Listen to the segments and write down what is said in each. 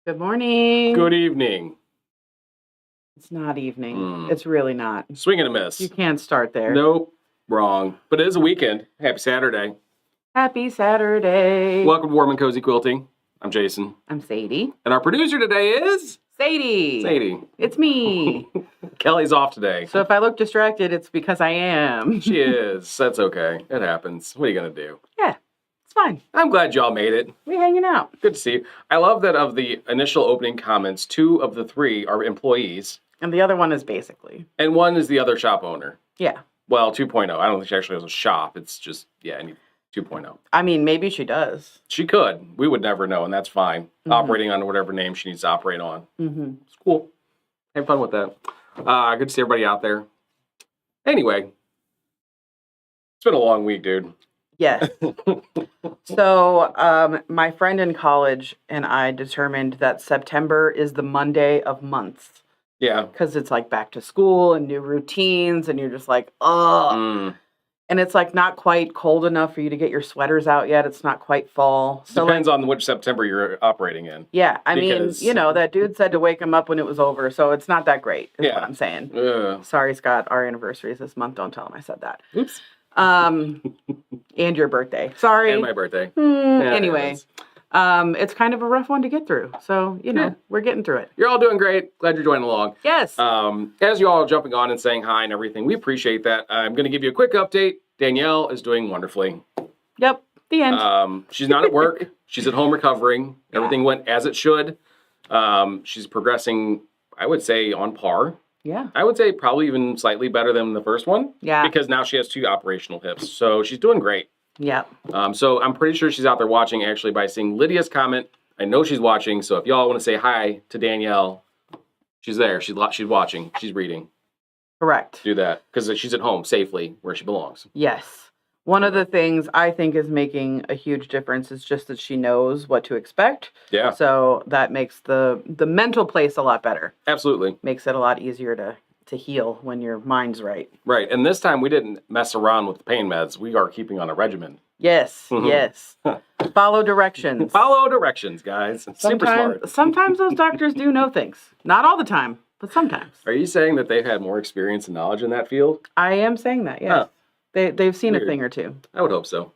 Good morning. Good evening. It's not evening. It's really not. Swing and a miss. You can't start there. Nope. Wrong. But it is a weekend. Happy Saturday. Happy Saturday. Welcome to Warm and Cozy Quilting. I'm Jason. I'm Sadie. And our producer today is... Sadie. Sadie. It's me. Kelly's off today. So if I look distracted, it's because I am. She is. That's okay. It happens. What are you going to do? Yeah, it's fine. I'm glad y'all made it. We're hanging out. Good to see you. I love that of the initial opening comments, 2 of the 3 are employees. And the other one is basically. And 1 is the other shop owner. Yeah. Well, 2.0. I don't think she actually has a shop. It's just, yeah, 2.0. I mean, maybe she does. She could. We would never know, and that's fine. Operating on whatever name she needs to operate on. It's cool. Have fun with that. Good to see everybody out there. Anyway, it's been a long week, dude. Yes. So my friend in college and I determined that September is the Monday of months. Yeah. Because it's like back to school and new routines, and you're just like, ugh. And it's like not quite cold enough for you to get your sweaters out yet. It's not quite fall. So depends on which September you're operating in. Yeah. I mean, you know, that dude said to wake him up when it was over. So it's not that great, is what I'm saying. Sorry, Scott. Our anniversary is this month. Don't tell him I said that. Oops. And your birthday. Sorry. And my birthday. Anyway. It's kind of a rough one to get through. So, you know, we're getting through it. You're all doing great. Glad you're joining along. Yes. As you all are jumping on and saying hi and everything, we appreciate that. I'm going to give you a quick update. Danielle is doing wonderfully. Yep. The end. She's not at work. She's at home recovering. Everything went as it should. She's progressing, I would say, on par. Yeah. I would say probably even slightly better than the first one. Yeah. Because now she has 2 operational hips. So she's doing great. Yeah. So I'm pretty sure she's out there watching actually by seeing Lydia's comment. I know she's watching. So if y'all want to say hi to Danielle, she's there. She's watching. She's reading. Correct. Do that because she's at home safely where she belongs. Yes. One of the things I think is making a huge difference is just that she knows what to expect. Yeah. So that makes the mental place a lot better. Absolutely. Makes it a lot easier to heal when your mind's right. Right. And this time we didn't mess around with the pain meds. We are keeping on a regimen. Yes. Yes. Follow directions. Follow directions, guys. Super smart. Sometimes those doctors do know things. Not all the time, but sometimes. Are you saying that they've had more experience and knowledge in that field? I am saying that, yes. Oh. They've seen Weird. a thing or two. I would hope so.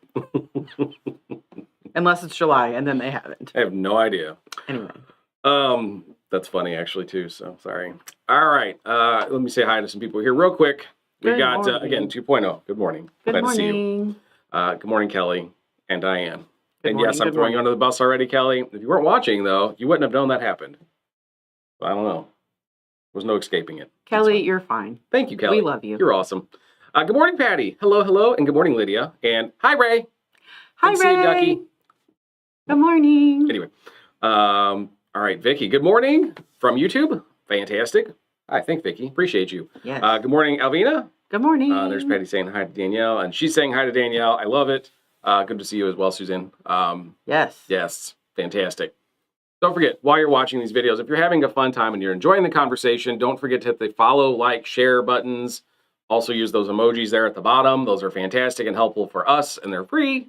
Unless it's July, and then they haven't. I have no idea. Anyway. That's funny, actually, too, so sorry. All right. Let me say hi to some people here real quick. We got, again, 2.0. Good morning. Good Glad morning. to see you. Good morning, Kelly and Diane. Good morning, yes, I'm throwing you under the bus already, Kelly. If you weren't watching, though, you wouldn't have known that happened. I don't know. There was no escaping it. Kelly, you're fine. Thank you, Kelly. We love you. You're awesome. Good morning, Patty. Hello, hello, and good morning, Lydia. And hi, Ray. Hi, Good to Ray. see you, Ducky. Good morning. Anyway, all right, Vicky. Good morning from YouTube. Fantastic. Hi, thank Vicky. Appreciate you. Yes. Good morning, Alvina. Good morning. There's Patty saying hi to Danielle, and she's saying hi to Danielle. I love it. Good to see you as well, Susan. Yes. Yes, fantastic. Don't forget, while you're watching these videos, if you're having a fun time and you're enjoying the conversation, don't forget to hit the follow, like, share buttons. Also use those emojis there at the bottom. Those are fantastic and helpful for us, and they're free.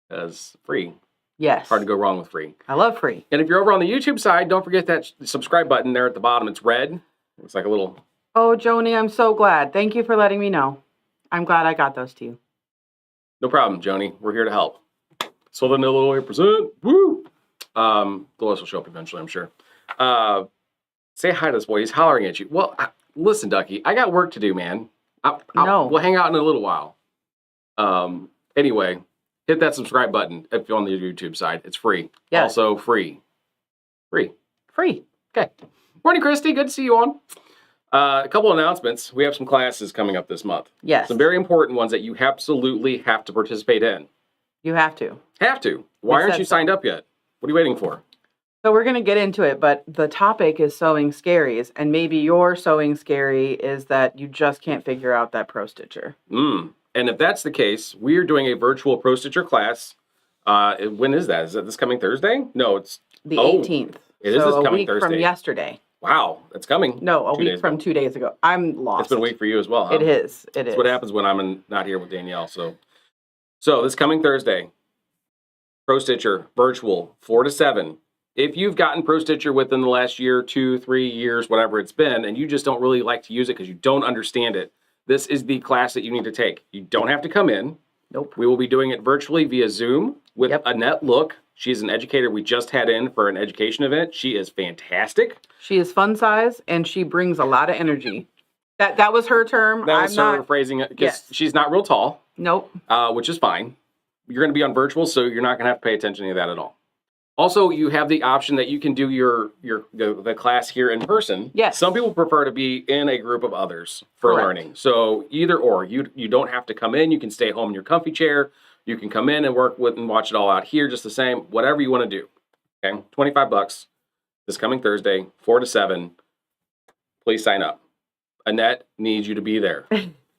Because free. Yes. Hard to go wrong with free. I love free. And if you're over on the YouTube side, don't forget that subscribe button there at the bottom. It's red. It's like a little... Oh, Joni, I'm so glad. Thank you for letting me know. I'm glad I got those to you. No problem, Joni. We're here to help. Southern Illinois present. Woo! The list will show up eventually, I'm sure. Say hi to this boy. He's hollering at you. Well, listen, Ducky. I got work to do, man. No. We'll hang out in a little while. Anyway, hit that subscribe button if you're on the YouTube side. It's free. Yes. Also free. Free. Free. Okay. Morning, Christy. Good to see you on. A couple announcements. We have some classes coming up this month. Yes. Some very important ones that you absolutely have to participate in. You have to. Have to. Why aren't you signed up yet? What are you waiting for? So we're going to get into it, but the topic is sewing scaries, and maybe your sewing scary is that you just can't figure out that pro stitcher. And if that's the case, we are doing a virtual pro stitcher class. When is that? Is that this coming Thursday? No, it's the 18th. It is this coming a week Thursday. From yesterday. Wow, that's coming. No, a week from 2 days ago. I'm lost. It's been a week for you as well, huh? It is. It is. That's what happens when I'm not here with Danielle. So this coming Thursday, Pro Stitcher, virtual, 4 to 7. If you've gotten Pro Stitcher within the last year, 2, 3 years, whatever it's been, and you just don't really like to use it because you don't understand it, this is the class that you need to take. You don't have to come in. Nope. We will be doing it virtually via Zoom with Annette Look. She's an educator we just had in for an education event. She is fantastic. She is fun size, and she brings a lot of energy. That was her term. That was her phrasing it, because she's not real tall. Nope. Which is fine. You're going to be on virtual, so you're not going to have to pay attention to that at all. Also, you have the option that you can do the class here in person. Yes. Some people prefer to be in a group of others for learning. So either or. You don't have to come in. You can stay home in your comfy chair. You can come in and work with and watch it all out here just the same. Whatever you want to do. Okay, $25 this coming Thursday, 4 to 7. Please sign up. Annette needs you to be there.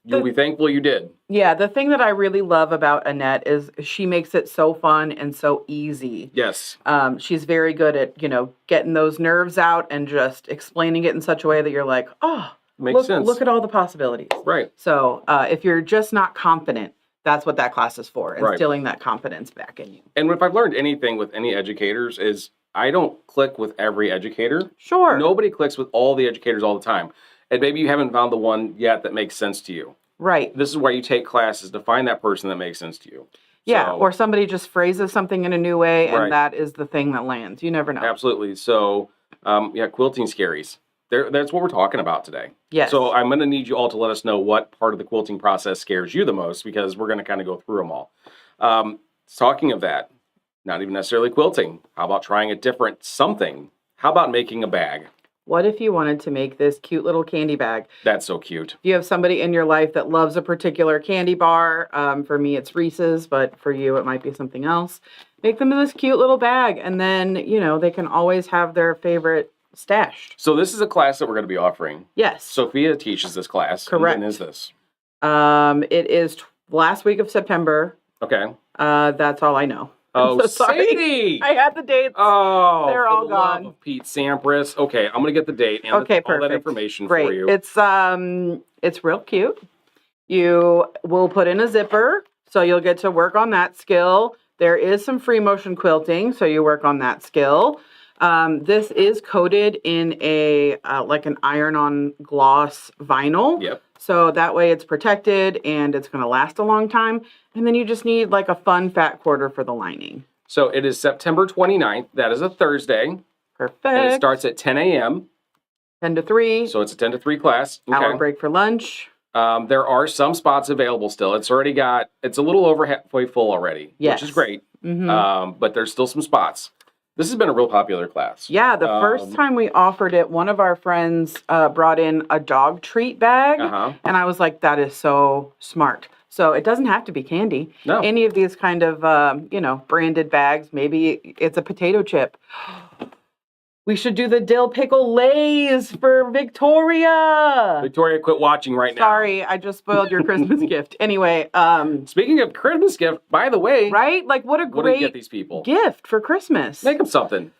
You'll be thankful you did. Yeah, the thing that I really love about Annette is she makes it so fun and so easy. Yes. She's very good at, getting those nerves out and just explaining it in such a way that you're like, oh, makes sense. Look at all the possibilities. Right. So if you're just not confident, that's what that class is for, instilling that confidence back in you. And if I've learned anything with any educators is I don't click with every educator. Sure. Nobody clicks with all the educators all the time. And maybe you haven't found the one yet that makes sense to you. Right. This is why you take classes to find that person that makes sense to you. Yeah, So, or somebody just phrases something in a new way, and that is the thing that lands. You never know. Absolutely. So, quilting scaries. That's what we're talking about today. Yes. So I'm going to need you all to let us know what part of the quilting process scares you the most, because we're going to kind of go through them all. Talking of that, not even necessarily quilting. How about trying a different something? How about making a bag? What if you wanted to make this cute little candy bag? That's so cute. If you have somebody in your life that loves a particular candy bar, for me it's Reese's, but for you it might be something else. Make them this cute little bag, and then, they can always have their favorite stashed. So this is a class that we're going to be offering. Yes. Sophia teaches this class. Correct. And when is this? It is last week of September. Okay. That's all I know. Oh, so sorry. Sadie! I had the dates. Oh, they're all love gone. Of Pete Sampras. Okay, I'm gonna get the date and all that information for you. It's real cute. You will put in a zipper, so you'll get to work on that skill. There is some free motion quilting, so you work on that skill. This is coated in a like an iron-on gloss vinyl. Yep. So that way it's protected and it's going to last a long time. And then you just need like a fun fat quarter for the lining. So it is September 29th. That is a Thursday. Perfect. And it starts at 10 a.m. 10 to 3. So it's a 10 to 3 class. Okay. Hour break for lunch. There are some spots available still. It's a little over halfway full already, which is great. Mm-hmm. But there's still some spots. This has been a real popular class. Yeah, the first time we offered it, one of our friends brought in a dog treat bag. And I was like, that is so smart. So it doesn't have to be candy. No. Any of these kind of, branded bags. Maybe it's a potato chip. We should do the dill pickle lays for Victoria. Victoria, quit watching right now. Sorry, I just spoiled your Christmas gift. Anyway. Speaking of Christmas gift, by the way. Right? Like, what a What do great you get these people? gift for Christmas. Make them something.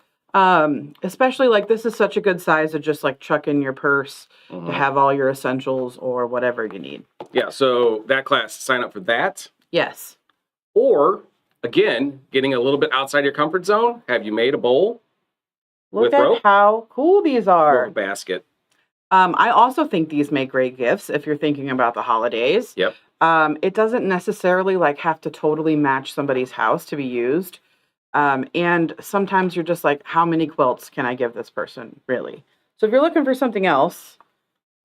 Especially like this is such a good size to just like chuck in your purse to have all your essentials or whatever you need. Yeah, so that class, sign up for that. Yes. Or, again, getting a little bit outside your comfort zone. Have you made a bowl? Look with at rope? how cool these Or are. a basket. I also think these make great gifts if you're thinking about the holidays. Yep. It doesn't necessarily like have to totally match somebody's house to be used. And sometimes you're just like, how many quilts can I give this person, really? So if you're looking for something else,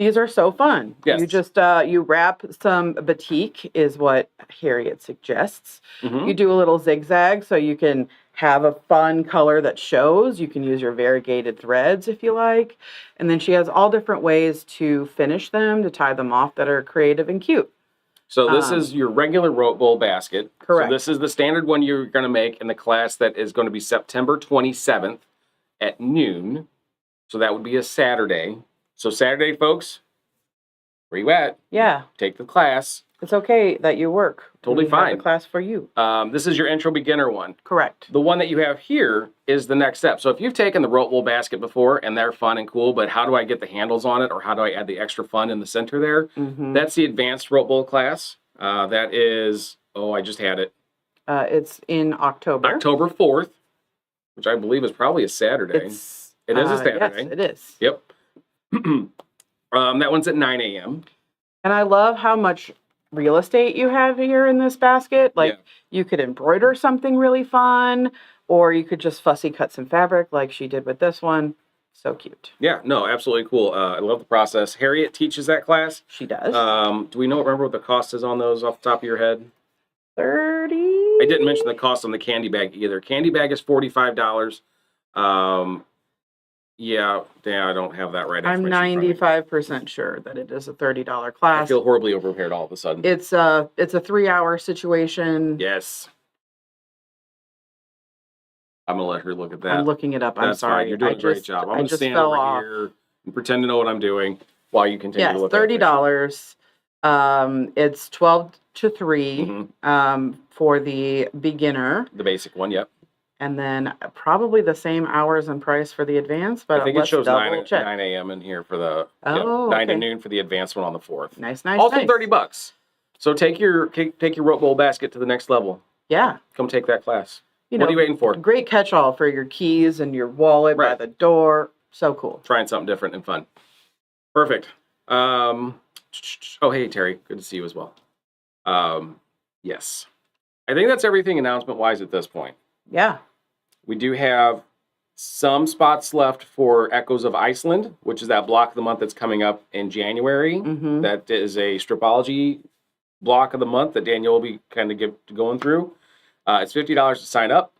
these are so fun. Yes. You just, you wrap some batik is what Harriet suggests. Mm-hmm. You do a little zigzag so you can have a fun color that shows. You can use your variegated threads if you like. And then she has all different ways to finish them, to tie them off that are creative and cute. So this is your regular rope bowl basket. Correct. So this is the standard one you're going to make in the class that is going to be September 27th at noon. So that would be a Saturday. So Saturday, folks, where you at? Yeah. Take the class. It's okay that you work. Totally We have fine. the class for you. This is your intro beginner one. Correct. The one that you have here is the next step. So if you've taken the rope wool basket before and they're fun and cool, but how do I get the handles on it or how do I add the extra fun in the center there? Mm-hmm. That's the advanced rope wool class. That is, I just had it. It's in October. October 4th. which I believe is probably a Saturday. It is a Saturday. Yes, it is. Yep. That one's at 9 a.m. And I love how much real estate you have here in this basket. Like, you could embroider something really fun, or you could just fussy cut some fabric like she did with this one. So cute. Yeah, no, absolutely cool. I love the process. Harriet teaches that class. She does. Do we remember what the cost is on those off the top of your head? 30. I didn't mention the cost on the candy bag either. Candy bag is $45. Yeah, I don't have that right. I'm 95% sure that it is a $30 class. I feel horribly overprepared all of a sudden. It's a 3-hour situation. Yes. I'm gonna let her look at that. I'm looking it up. I'm sorry. Fine. You're doing a great job. I'm gonna stand over here and pretend to know what I'm doing while you continue to look at it. Yes, $30. It's 12 to 3 for the beginner. The basic one, yep. And then probably the same hours and price for the advanced, but I think it shows 9 a.m. in here for the 9 to noon for the advanced one on the 4th. Nice, nice. Also nice. $30. So take your rope bowl basket to the next level. Yeah. Come take that class. What are you waiting for? Great catch-all for your keys and your wallet by the door. So cool. Trying something different and fun. Perfect. Oh, hey, Terry. Good to see you as well. Yes. I think that's everything announcement-wise at this point. Yeah. We do have some spots left for Echoes of Iceland, which is that block of the month that's coming up in January. That is a Stripology block of the month that Daniel will be kind of going through. It's $50 to sign up.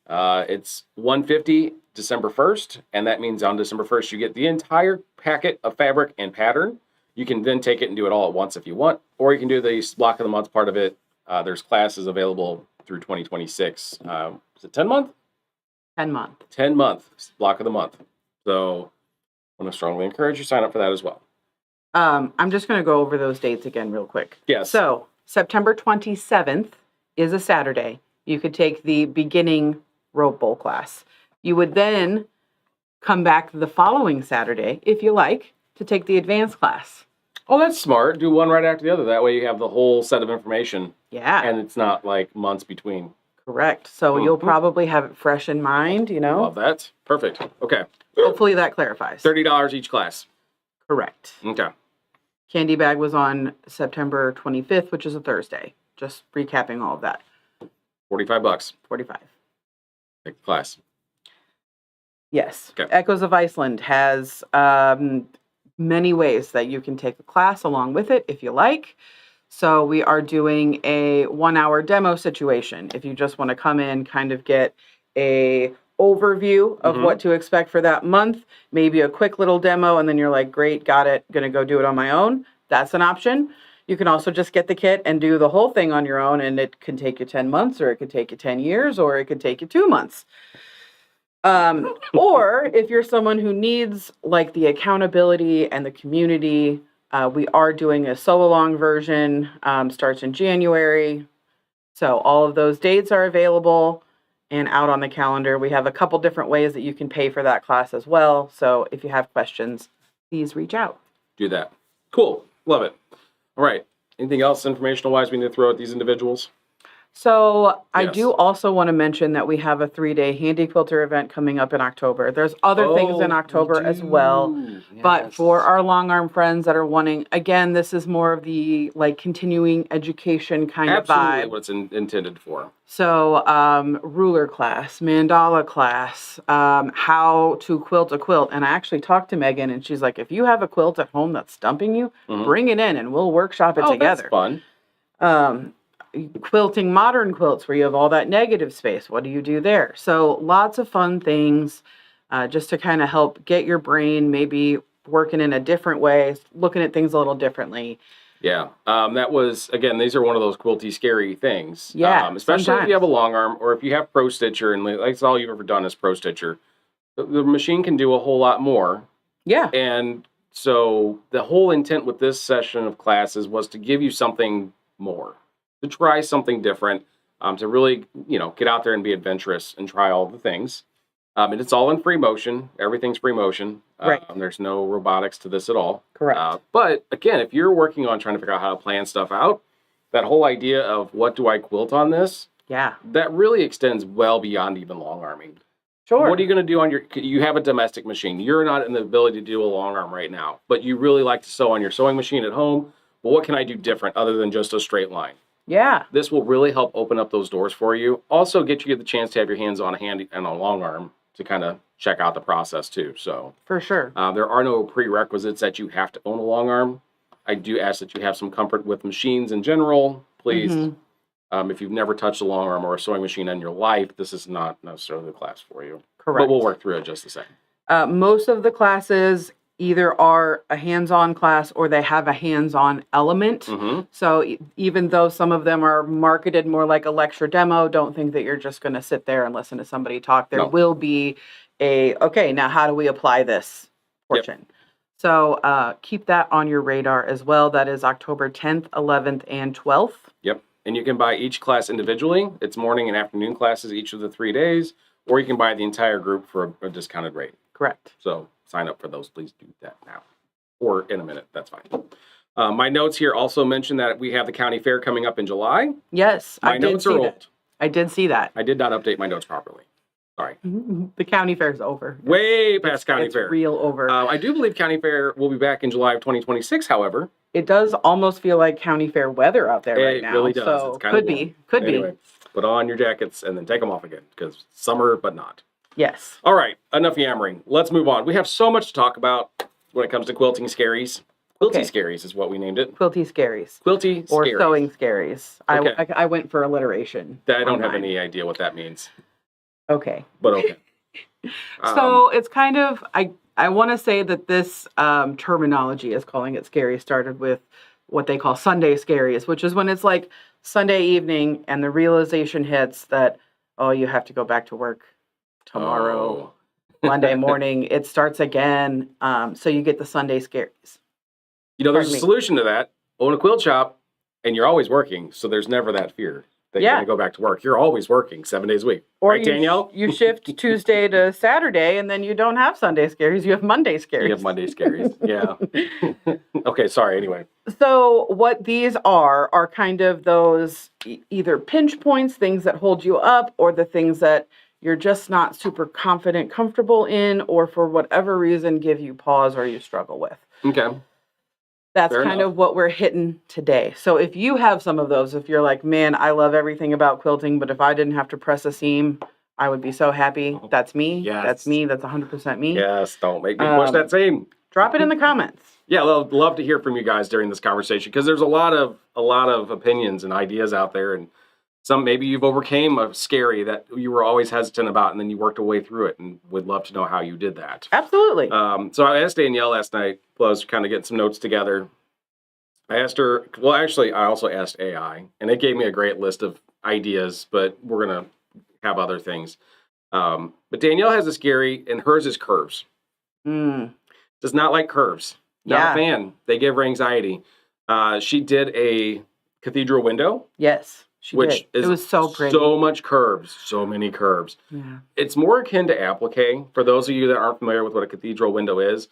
It's $150 December 1st, and that means on December 1st you get the entire packet of fabric and pattern. You can then take it and do it all at once if you want, or you can do the block of the month part of it. There's classes available through 2026. Is it 10 month? 10 month. 10 month block of the month. So I want to strongly encourage you to sign up for that as well. I'm just going to go over those dates again real quick. Yes. So September 27th is a Saturday. You could take the beginning rope bowl class. You would then come back the following Saturday, if you like, to take the advanced class. Oh, that's smart. Do one right after the other. That way you have the whole set of information. Yeah. And it's not like months between. Correct. So you'll probably have it fresh in mind, Love that. Perfect. Okay. Hopefully that clarifies. $30 each class. Correct. Okay. Candy bag was on September 25th, which is a Thursday. Just recapping all of that. $45. 45. Take the class. Yes. Okay. Echoes of Iceland has many ways that you can take a class along with it if you like. So we are doing a 1-hour demo situation. If you just want to come in, kind of get a overview of what to expect for that month, maybe a quick little demo, and then you're like, great, got it, gonna go do it on my own. That's an option. You can also just get the kit and do the whole thing on your own, and it can take you 10 months, or it could take you 10 years, or it could take you 2 months. Or if you're someone who needs like the accountability and the community, we are doing a sew-along version, starts in January. So all of those dates are available and out on the calendar. We have a couple different ways that you can pay for that class as well. So if you have questions, please reach out. Do that. Cool. Love it. All right. Anything else informational-wise we need to throw at these individuals? So I do also want to mention that we have a 3-day HandiQuilter event coming up in October. There's other things in October as well. Yes. But for our long arm friends that are wanting, again, this is more of the like continuing education kind of vibe. Absolutely what it's intended for. So ruler class, mandala class, how to quilt a quilt. And I actually talked to Megan and she's like, if you have a quilt at home that's stumping you, bring it in and we'll workshop it together. That's fun. Quilting modern quilts where you have all that negative space. What do you do there? So lots of fun things just to kind of help get your brain maybe working in a different way, looking at things a little differently. Yeah. That was, again, these are one of those quilty, scary things. Yeah. Especially if you have a long arm or if you have Pro Stitcher and like that's all you've ever done is Pro Stitcher. The machine can do a whole lot more. Yeah. And so the whole intent with this session of classes was to give you something more. To try something different, to really, get out there and be adventurous and try all the things. And it's all in free motion. Everything's free motion. Right. There's no robotics to this at all. Correct. But again, if you're working on trying to figure out how to plan stuff out, that whole idea of what do I quilt on this? Yeah. That really extends well beyond even long arming. Sure. What are you going to do on you have a domestic machine. You're not in the ability to do a long arm right now, but you really like to sew on your sewing machine at home. Well, what can I do different other than just a straight line? Yeah. This will really help open up those doors for you. Also get the chance to have your hands on a handy and a long arm to kind of check out the process too. So For sure. there are no prerequisites that you have to own a long arm. I do ask that you have some comfort with machines in general, please. If you've never touched a long arm or a sewing machine in your life, this is not necessarily the class for you. Correct. But we'll work through it just a second. Most of the classes either are a hands-on class or they have a hands-on element. So even though some of them are marketed more like a lecture demo, don't think that you're just going to sit there and listen to somebody talk. There will be okay, now how do we apply this portion? Yep. So keep that on your radar as well. That is October 10th, 11th, and 12th. Yep. And you can buy each class individually. It's morning and afternoon classes each of the 3 days, or you can buy the entire group for a discounted rate. Correct. So sign up for those. Please do that now or in a minute. That's fine. My notes here also mention that we have the county fair coming up in July. Yes, my notes are old. I did see that. I did not update my notes properly. Sorry. The county fair is over. Way past county fair. It's real over. I do believe county fair will be back in July of 2026, however. It does almost feel like county fair weather out there right now. It really does. So it's kind of could be. Put on your jackets and then take them off again because summer, but not. Yes. All right. Enough yammering. Let's move on. We have so much to talk about when it comes to quilting scaries. Quilty Scaries is what we named it. Quilty Scaries. Quilty Scaries. Or sewing Scaries. Okay. I went for alliteration. I don't have any idea what that means. Okay. But okay. So it's kind of, I want to say that this terminology is calling it scary started with what they call Sunday scaries, which is when it's like Sunday evening and the realization hits that, oh, you have to go back to work tomorrow, Monday morning. It starts again. So you get the Sunday scaries. You know, there's a solution to that. Own a quilt shop and you're always working. So there's never that fear that you're going to go back to work. You're always working 7 days a week. Or right, Danielle? You shift Tuesday to Saturday, and then you don't have Sunday scaries. You have Monday scaries. You have Monday scaries, yeah. Okay, sorry, anyway. So what these are kind of those either pinch points, things that hold you up, or the things that you're just not super confident, comfortable in, or for whatever reason give you pause or you struggle with. Okay. That's kind of what we're hitting today. So if you have some of those, if you're like, man, I love everything about quilting, but if I didn't have to press a seam, I would be so happy. That's me. Yes. That's me. That's 100% me. Yes, don't make me push that seam. Drop it in the comments. Yeah, love to hear from you guys during this conversation because there's a lot of opinions and ideas out there, and some maybe you've overcame a scary that you were always hesitant about, and then you worked a way through it, and would love to know how you did that. Absolutely. So I asked Danielle last night, plus kind of get some notes together. I asked her, well, actually, I also asked AI, and it gave me a great list of ideas, but we're going to have other things. But Danielle has a scary, and hers is curves. Does not like curves. Not a fan. They give her anxiety. She did a cathedral window. Yes. Which is it was so pretty. So much curves, so many curves. Yeah. It's more akin to applique. For those of you that aren't familiar with what a cathedral window is,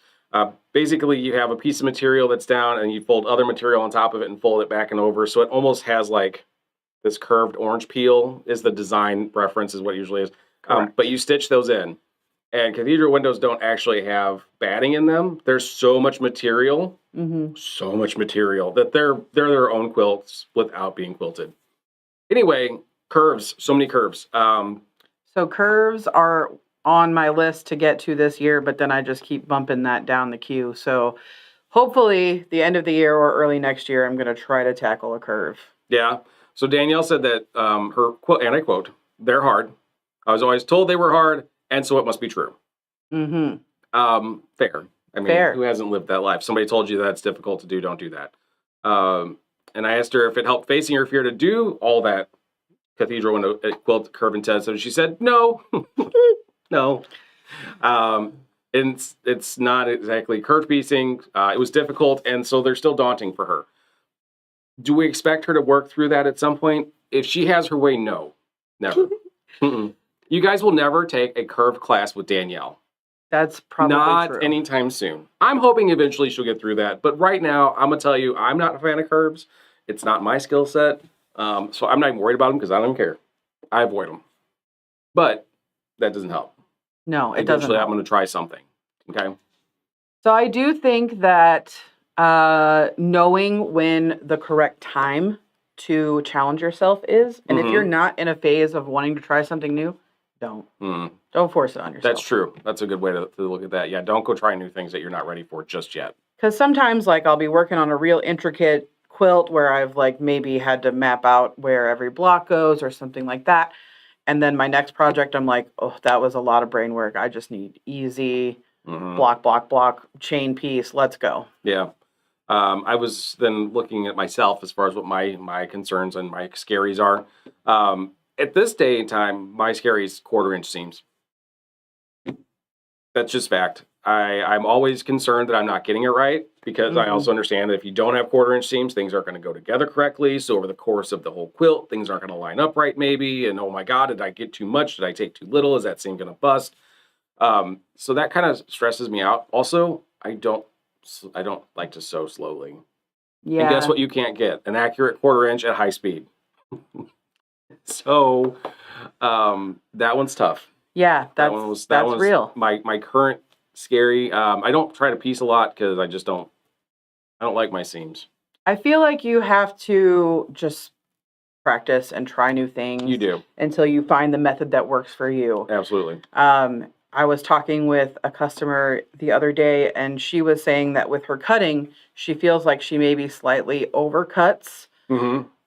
basically you have a piece of material that's down and you fold other material on top of it and fold it back and over. So it almost has like this curved orange peel is the design reference is what it usually is. But you stitch those in. And cathedral windows don't actually have batting in them. There's so much material, that they're their own quilts without being quilted. Anyway, curves, so many curves. So curves are on my list to get to this year, but then I just keep bumping that down the queue. So hopefully the end of the year or early next year, I'm going to try to tackle a curve. Yeah. So Danielle said that her quote, and I quote, they're hard. I was always told they were hard, and so it must be true. Fair. I mean, Fair. Who hasn't lived that life? Somebody told you that's difficult to do, don't do that. And I asked her if it helped facing her fear to do all that cathedral window quilt curve and test. So she said, no, no. And it's not exactly curve piecing. It was difficult, and so they're still daunting for her. Do we expect her to work through that at some point? If she has her way, no. Never. You guys will never take a curve class with Danielle. That's probably not true. anytime soon. I'm hoping eventually she'll get through that. But right now, I'm going to tell you, I'm not a fan of curves. It's not my skill set. So I'm not even worried about them because I don't care. I avoid them. But that doesn't help. No, it doesn't Eventually, I'm help. going to try something. Okay. So I do think that knowing when the correct time to challenge yourself is, and if you're not in a phase of wanting to try something new, don't. Don't force it on yourself. That's true. That's a good way to look at that. Yeah, don't go try new things that you're not ready for just yet. Because sometimes, like, I'll be working on a real intricate quilt where I've, like, maybe had to map out where every block goes or something like that. And then my next project, I'm like, oh, that was a lot of brain work. I just need easy block, block, block, chain piece. Let's go. Yeah. I was then looking at myself as far as what my concerns and my scaries are. At this day and time, my scaries 1/4 inch seams. That's just fact. I'm always concerned that I'm not getting it right because I also understand that if you don't have 1/4 inch seams, things aren't going to go together correctly. So over the course of the whole quilt, things aren't going to line up right maybe. And oh my God, did I get too much? Did I take too little? Is that seam going to bust? So that kind of stresses me out. Also, I don't like to sew slowly. Yeah. And guess what you can't get? An accurate 1/4 inch at high speed. So that one's tough. Yeah, that's real. My current scary. I don't try to piece a lot because I don't like my seams. I feel like you have to just practice and try new things. You do. Until you find the method that works for you. Absolutely. I was talking with a customer the other day, and she was saying that with her cutting, she feels like she maybe slightly overcuts.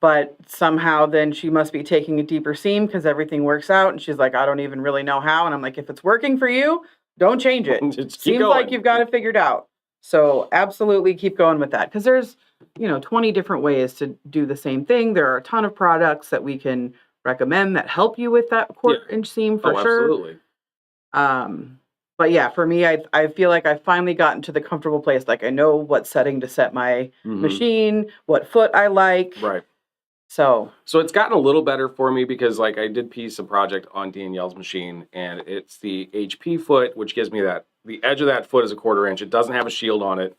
But somehow then she must be taking a deeper seam because everything works out. And she's like, I don't even really know how. And I'm like, if it's working for you, don't change it. Seems like you've got it figured out. So absolutely keep going with that. Because there's, 20 different ways to do the same thing. There are a ton of products that we can recommend that help you with that 1/4 inch seam for sure. Absolutely. But yeah, for me, I feel like I've finally gotten to the comfortable place. Like I know what setting to set my machine, what foot I like. Right. So it's gotten a little better for me because like I did piece a project on Danielle's machine and it's the HP foot, which gives me the edge of that foot is a 1/4 inch. It doesn't have a shield on it.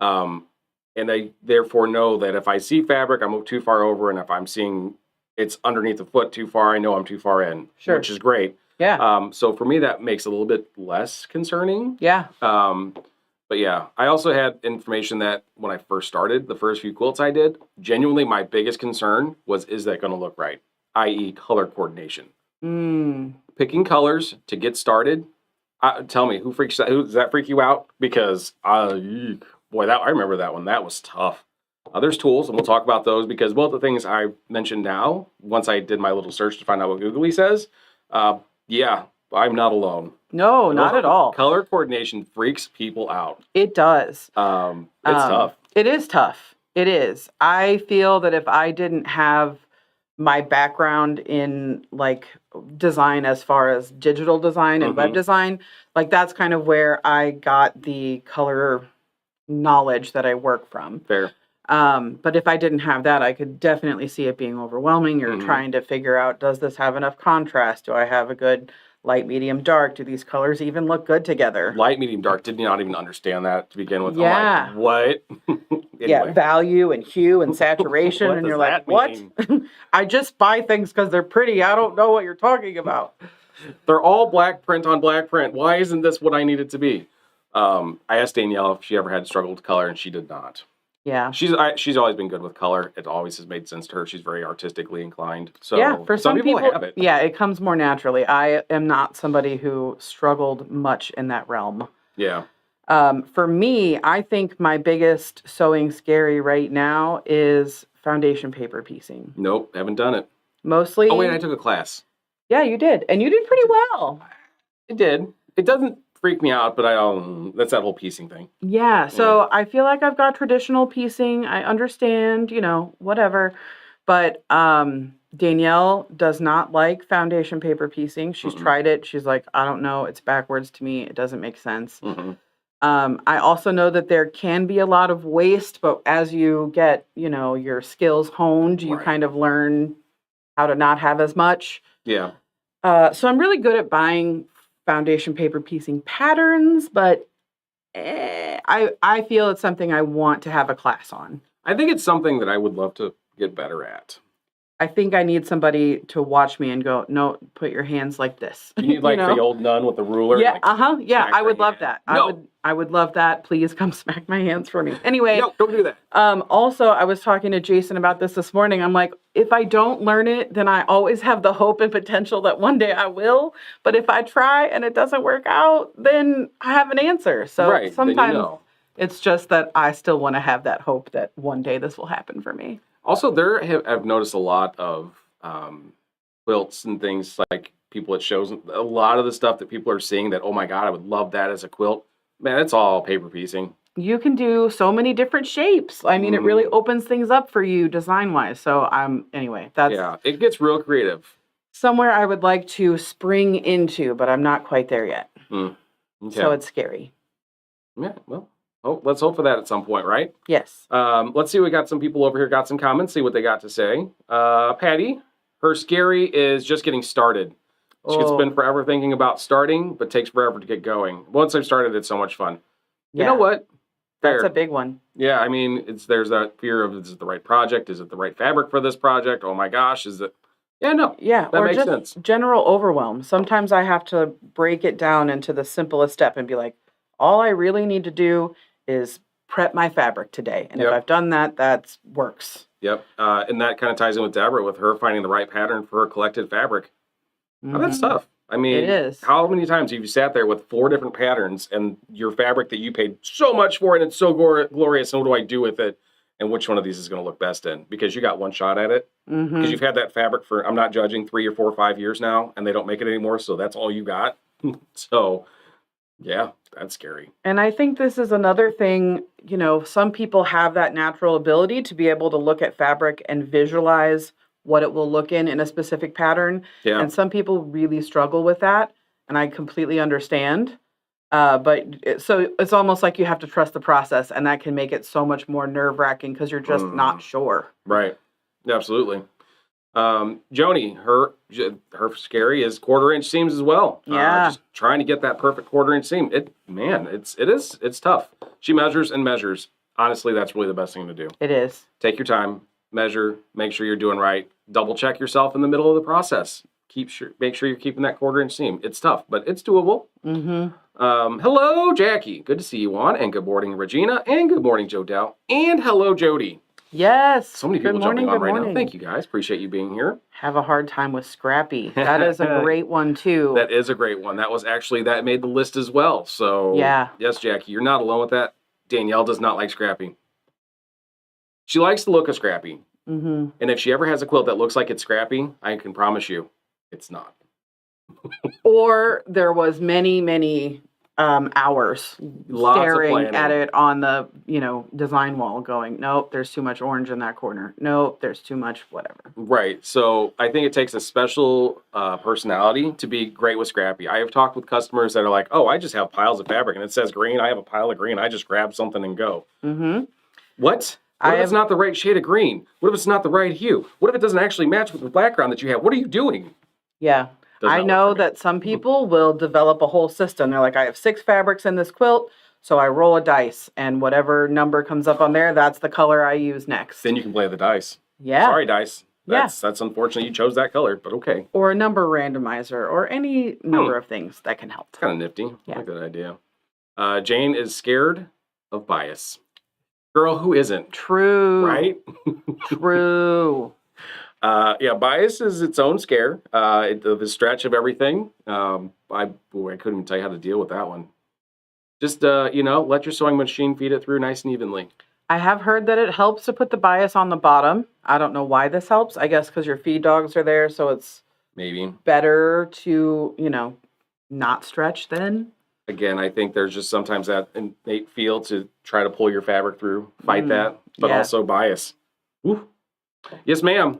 And I therefore know that if I see fabric, I'm too far over. And if I'm seeing it's underneath the foot too far, I know I'm too far in, which is great. Yeah. So for me, that makes it a little bit less concerning. Yeah. But yeah, I also had information that when I first started, the first few quilts I did, genuinely my biggest concern was, is that going to look right? I.e. color coordination. Picking colors to get started. Tell me, does that freak you out? Because, boy, I remember that one. That was tough. There's tools, and we'll talk about those because both the things I mentioned now, once I did my little search to find out what Googly says, yeah, I'm not alone. No, not at all. Color coordination freaks people out. It does. It's tough. It is tough. It is. I feel that if I didn't have my background in like design as far as digital design and web design, like that's kind of where I got the color knowledge that I work from. Fair. But if I didn't have that, I could definitely see it being overwhelming. You're trying to figure out, does this have enough contrast? Do I have a good light, medium, dark? Do these colors even look good together? Light, medium, dark. Did not even understand that to begin with. Yeah. I'm like, what? Anyway. Yeah, value and hue and saturation. And you're like, what? I just buy things because they're pretty. I don't know what you're talking about. They're all black print on black print. Why isn't this what I need it to be? I asked Danielle if she ever had struggled with color, and she did not. Yeah. She's always been good with color. It always has made sense to her. She's very artistically inclined. So yeah, for some people have it. Yeah, it comes more naturally. I am not somebody who struggled much in that realm. Yeah. For me, I think my biggest sewing scary right now is foundation paper piecing. Nope, haven't done it. Mostly. Oh wait, I took a class. Yeah, you did, and you did pretty well. It did. It doesn't freak me out, but that's that whole piecing thing. Yeah, so I feel like I've got traditional piecing. I understand, whatever. But Danielle does not like foundation paper piecing. She's tried it. She's like, I don't know. It's backwards to me. It doesn't make sense. I also know that there can be a lot of waste, but as you get, your skills honed, you kind of learn how to not have as much. Yeah. So I'm really good at buying foundation paper piecing patterns, but I feel it's something I want to have a class on. I think it's something that I would love to get better at. I think I need somebody to watch me and go, no, put your hands like this. You need like the old nun with the ruler. Yeah, like, yeah, smack I her would love hand. that. No. I would love that. Please come smack my hands for me. Anyway, No, don't do that. also I was talking to Jason about this morning. I'm like, if I don't learn it, then I always have the hope and potential that one day I will. But if I try and it doesn't work out, then I have an answer. So Right, sometimes then you know. it's just that I still want to have that hope that one day this will happen for me. Also, I've noticed a lot of quilts and things like people at shows. A lot of the stuff that people are seeing that, oh my God, I would love that as a quilt. Man, it's all paper piecing. You can do so many different shapes. I mean, it really opens things up for you design-wise. So anyway, that's it gets real creative. somewhere I would like to spring into, but I'm not quite there yet. Okay. So it's scary. Yeah, well, let's hope for that at some point, right? Yes. Let's see. We got some people over here, got some comments, see what they got to say. Patty, her scary is just getting started. She could spend forever thinking about starting, but takes forever to get going. Once I've started, it's so much fun. Yeah. You know what? Fair. That's a big one. Yeah, I mean, there's that fear of, is it the right project? Is it the right fabric for this project? Oh my gosh, is it? Yeah, no. Yeah, that or makes just sense. general overwhelm. Sometimes I have to break it down into the simplest step and be like, all I really need to do is prep my fabric today. And if I've done that, that works. Yep. And that kind of ties in with Deborah, with her finding the right pattern for her collected fabric. Oh, that's tough. I mean, it is. How many times have you sat there with 4 different patterns and your fabric that you paid so much for and it's so glorious, and what do I do with it? And which one of these is going to look best in? Because you got one shot at it. Because you've had that fabric for, I'm not judging, 3 or 4 or 5 years now, and they don't make it anymore, so that's all you got. So, yeah, that's scary. And I think this is another thing, some people have that natural ability to be able to look at fabric and visualize what it will look in a specific pattern. Yeah. And some people really struggle with that, and I completely understand. So it's almost like you have to trust the process, and that can make it so much more nerve-wracking because you're just not sure. Right. Absolutely. Joni, her scary is 1/4 inch seams as well. Yeah. Just trying to get that perfect 1/4 inch seam. It's tough. She measures and measures. Honestly, that's really the best thing to do. It is. Take your time, measure, make sure you're doing right. Double check yourself in the middle of the process. Make sure you're keeping that 1/4 inch seam. It's tough, but it's doable. Hello, Jackie. Good to see you on. And good morning, Regina. And good morning, Jodelle. And hello, Jody. Yes. So many people jumping on right now. Thank you, guys. Appreciate you being here. Have a hard time with Scrappy. That is a great one, too. That is a great one. That made the list as well. So, yeah. Yes, Jackie, you're not alone with that. Danielle does not like Scrappy. She likes the look of Scrappy. And if she ever has a quilt that looks like it's Scrappy, I can promise you it's not. Or there was many hours staring at it on the design wall going, nope, there's too much orange in that corner, nope, there's too much whatever. Right. So I think it takes a special personality to be great with Scrappy. I have talked with customers that are like, oh, I just have piles of fabric and it says green, I have a pile of green, I just grab something and go. What if it's not the right shade of green? What if it's not the right hue? What if it doesn't actually match with the background that you have? What are you doing? Yeah. I know that some people will develop a whole system. They're like, I have 6 fabrics in this quilt, so I roll a dice, and whatever number comes up on there, that's the color I use next. Then you can play the dice. Yeah. Sorry, dice. That's unfortunate you chose that color, but okay. Or a number randomizer, or any number of things that can help. It's kind of nifty. Yeah. I like that idea. Jane is scared of bias. Girl, who isn't? True. Right? True. Bias is its own scare. The stretch of everything. I couldn't even tell you how to deal with that one. Just, let your sewing machine feed it through nice and evenly. I have heard that it helps to put the bias on the bottom. I don't know why this helps. I guess because your feed dogs are there, so it's maybe better to, not stretch then. Again, I think there's just sometimes that innate feel to try to pull your fabric through, fight that, but also bias. Woo. Yes, ma'am.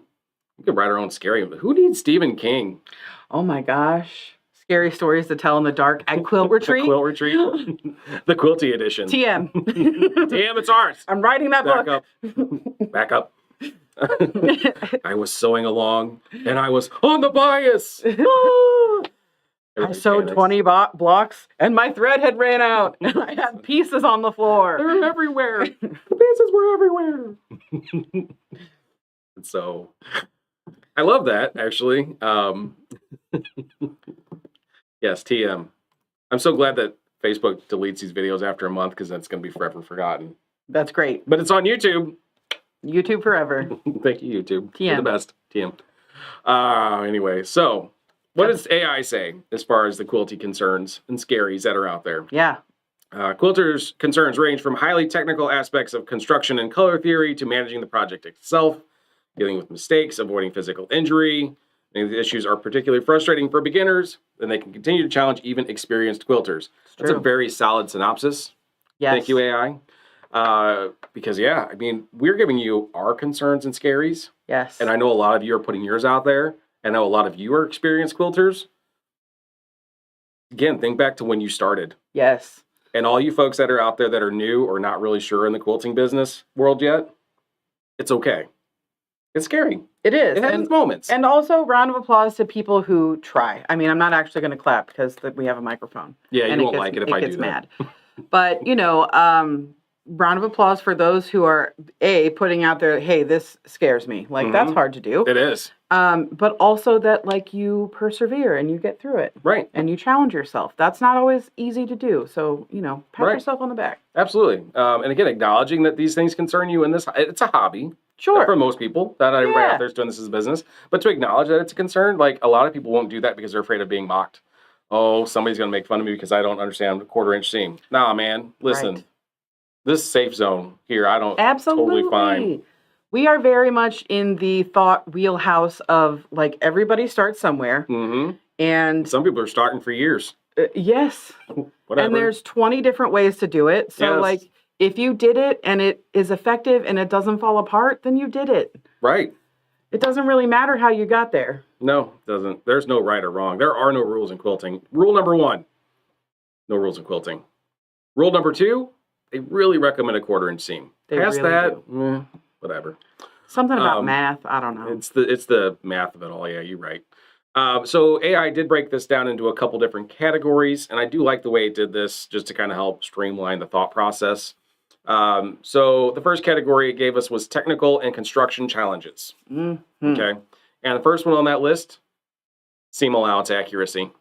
We could write our own scary. Who needs Stephen King? Oh my gosh. Scary stories to tell in the dark at Quilt Retreat. Quilt Retreat. The Quilty edition. TM. TM, it's ours. I'm writing that book. Back up. I was sewing along, and I was on the bias. I sewed 20 blocks, and my thread had ran out, and I had pieces on the floor. They were everywhere. The pieces were everywhere. And so, I love that, actually. Yes, TM. I'm so glad that Facebook deletes these videos after a month because that's going to be forever forgotten. That's great. But it's on YouTube. YouTube forever. Thank you, YouTube. TM. You're the best. TM. Anyway, so what does AI say as far as the quilty concerns and scaries that are out there? Yeah. Quilters' concerns range from highly technical aspects of construction and color theory to managing the project itself, dealing with mistakes, avoiding physical injury. Many of the issues are particularly frustrating for beginners, and they can continue to challenge even experienced quilters. That's a very solid synopsis. Yes. Thank you, AI. Because, yeah, I mean, we're giving you our concerns and scaries. Yes. And I know a lot of you are putting yours out there. I know a lot of you are experienced quilters. Again, think back to when you started. Yes. And all you folks that are out there that are new or not really sure in the quilting business world yet, it's okay. It's scary. It is. It has its moments. And also, round of applause to people who try. I mean, I'm not actually going to clap because we have a microphone. Yeah, you and won't like it if I do that. It gets mad. But, round of applause for those who are, putting out there, hey, this scares me. Like, that's hard to do. It is. But also that, like, you persevere and you get through it. Right. And you challenge yourself. That's not always easy to do. So, pat yourself on the back. Absolutely. And again, acknowledging that these things concern you, and it's a hobby. Sure. For most people, not everybody out there is doing this as a business. But to acknowledge that it's a concern, like, a lot of people won't do that because they're afraid of being mocked. Oh, somebody's going to make fun of me because I don't understand a 1/4 inch seam. Nah, man, listen. Right. This safe zone here, I don't. Absolutely. Totally fine. We are very much in the thought wheelhouse of, like, everybody starts somewhere. Mm-hmm. And some people are starting for years. Yes. Whatever. And there's 20 different ways to do it. So, like, if you did it and it is effective and it doesn't fall apart, then you did it. Right. It doesn't really matter how you got there. No, it doesn't. There's no right or wrong. There are no rules in quilting. Rule number 1, no rules in quilting. Rule number 2, they really recommend a 1/4 inch seam. Past really that, whatever. Something about math, I don't know. It's the math of it all. Yeah, you're right. So AI did break this down into a couple different categories, and I do like the way it did this just to kind of help streamline the thought process. So the first category it gave us was technical and construction challenges. Mm-hmm. Okay. And the first one on that list, seam allowance accuracy.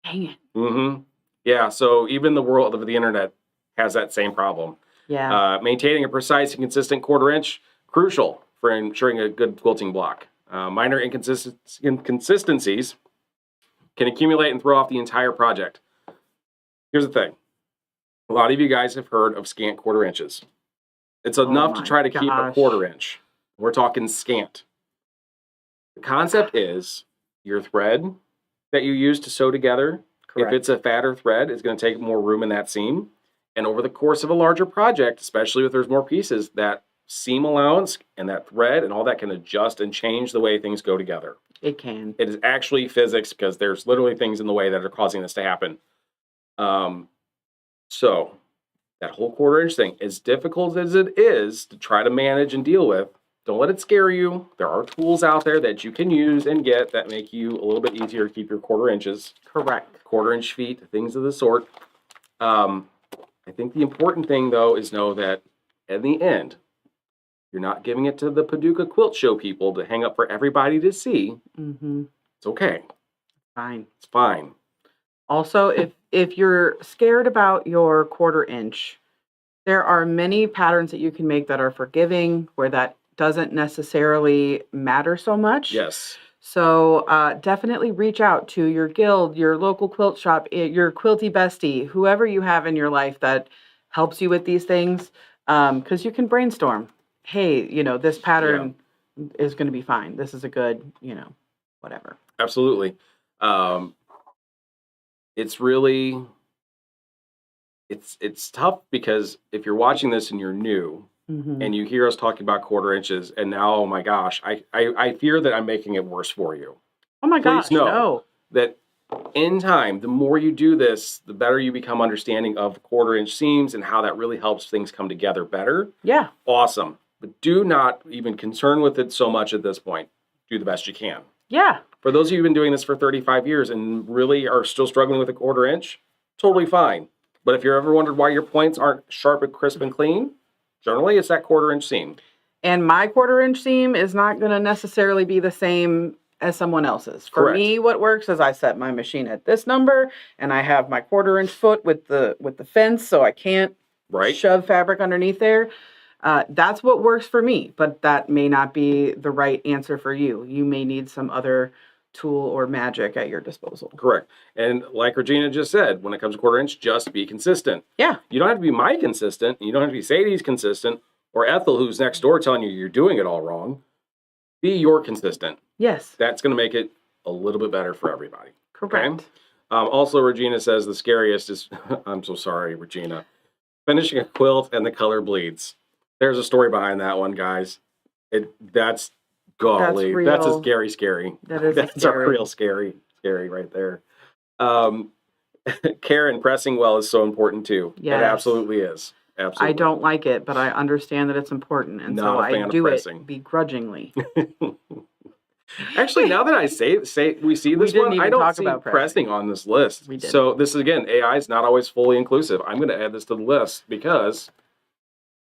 Dang it. Mm-hmm. Yeah. So even the world of the internet has that same problem. Yeah. Maintaining a precise and consistent 1/4 inch, crucial for ensuring a good quilting block. Minor inconsistencies can accumulate and throw off the entire project. Here's the thing. A lot of you guys have heard of scant 1/4 inches. It's enough to try to keep a 1/4 inch. We're talking scant. The concept is your thread that you use to sew together, if it's a fatter thread, it's going to take more room in that seam. And over the course of a larger project, especially if there's more pieces, that seam allowance and that thread and all that can adjust and change the way things go together. It can. It is actually physics because there's literally things in the way that are causing this to happen. So that whole 1/4 inch thing, as difficult as it is to try to manage and deal with, don't let it scare you. There are tools out there that you can use and get that make you a little bit easier to keep your 1/4 inches. Correct. 1/4 inch feet, things of the sort. I think the important thing, though, is know that in the end, you're not giving it to the Paducah Quilt Show people to hang up for everybody to see. Mm-hmm. It's okay. Fine. It's fine. Also, if you're scared about your 1/4 inch, there are many patterns that you can make that are forgiving, where that doesn't necessarily matter so much. Yes. So definitely reach out to your guild, your local quilt shop, your quilty bestie, whoever you have in your life that helps you with these things, because you can brainstorm. Hey, this pattern is going to be fine. This is a good, whatever. Absolutely. It's really, it's tough because if you're watching this and you're new, and you hear us talking about 1/4 inches, and now, oh my gosh, I fear that I'm making it worse for you. Oh my gosh, Please know no. that in time, the more you do this, the better you become understanding of 1/4 inch seams and how that really helps things come together better. Yeah. Awesome. But do not even concern with it so much at this point. Do the best you can. Yeah. For those of you who've been doing this for 35 years and really are still struggling with a 1/4 inch, totally fine. But if you're ever wondered why your points aren't sharp and crisp and clean, generally, it's that 1/4 inch seam. And my 1/4 inch seam is not going to necessarily be the same as someone else's. For Correct. me, what works is I set my machine at this number, and I have my 1/4 inch foot with the fence, so I can't Right. shove fabric underneath there. That's what works for me, but that may not be the right answer for you. You may need some other tool or magic at your disposal. Correct. And like Regina just said, when it comes to 1/4 inch, just be consistent. Yeah. You don't have to be my consistent. You don't have to be Sadie's consistent or Ethel, who's next door telling you you're doing it all wrong. Be your consistent. Yes. That's going to make it a little bit better for everybody. Correct. Okay? Also, Regina says the scariest is, I'm so sorry, Regina, finishing a quilt and the color bleeds. There's a story behind that one, guys. That's golly. That's That's real. a scary. That is That's scary. a real scary right there. Care and pressing well is so important too. Yes. It absolutely is. Absolutely. I don't like it, but I understand that it's important, and Not so a fan I of do pressing. it begrudgingly. Actually, now that I say we see this didn't one, even I don't talk see about pressing on this list. We didn't. So this is, again, AI is not always fully inclusive. I'm going to add this to the list because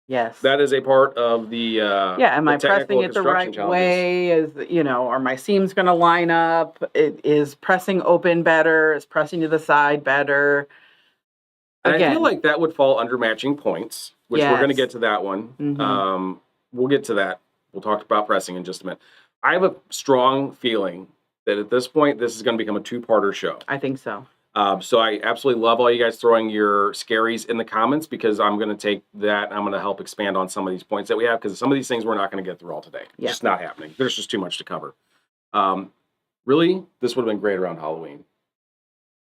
Yes. that is a part of the Yeah, am the I pressing technical it the construction right challenges. way? Are my seams going to line up? Is pressing open better? Is pressing to the side better? And I Again. feel like that would fall under matching points, which we're going to Yes. get to that one. Mhm. We'll get to that. We'll talk about pressing in just a minute. I have a strong feeling that at this point, this is going to become a 2-parter show. I think so. So I absolutely love all you guys throwing your scaries in the comments, because I'm going to take that and I'm going to help expand on some of these points that we have, because some of these things we're not going to get through all today. Yeah. Just not happening. There's just too much to cover. Really, this would have been great around Halloween,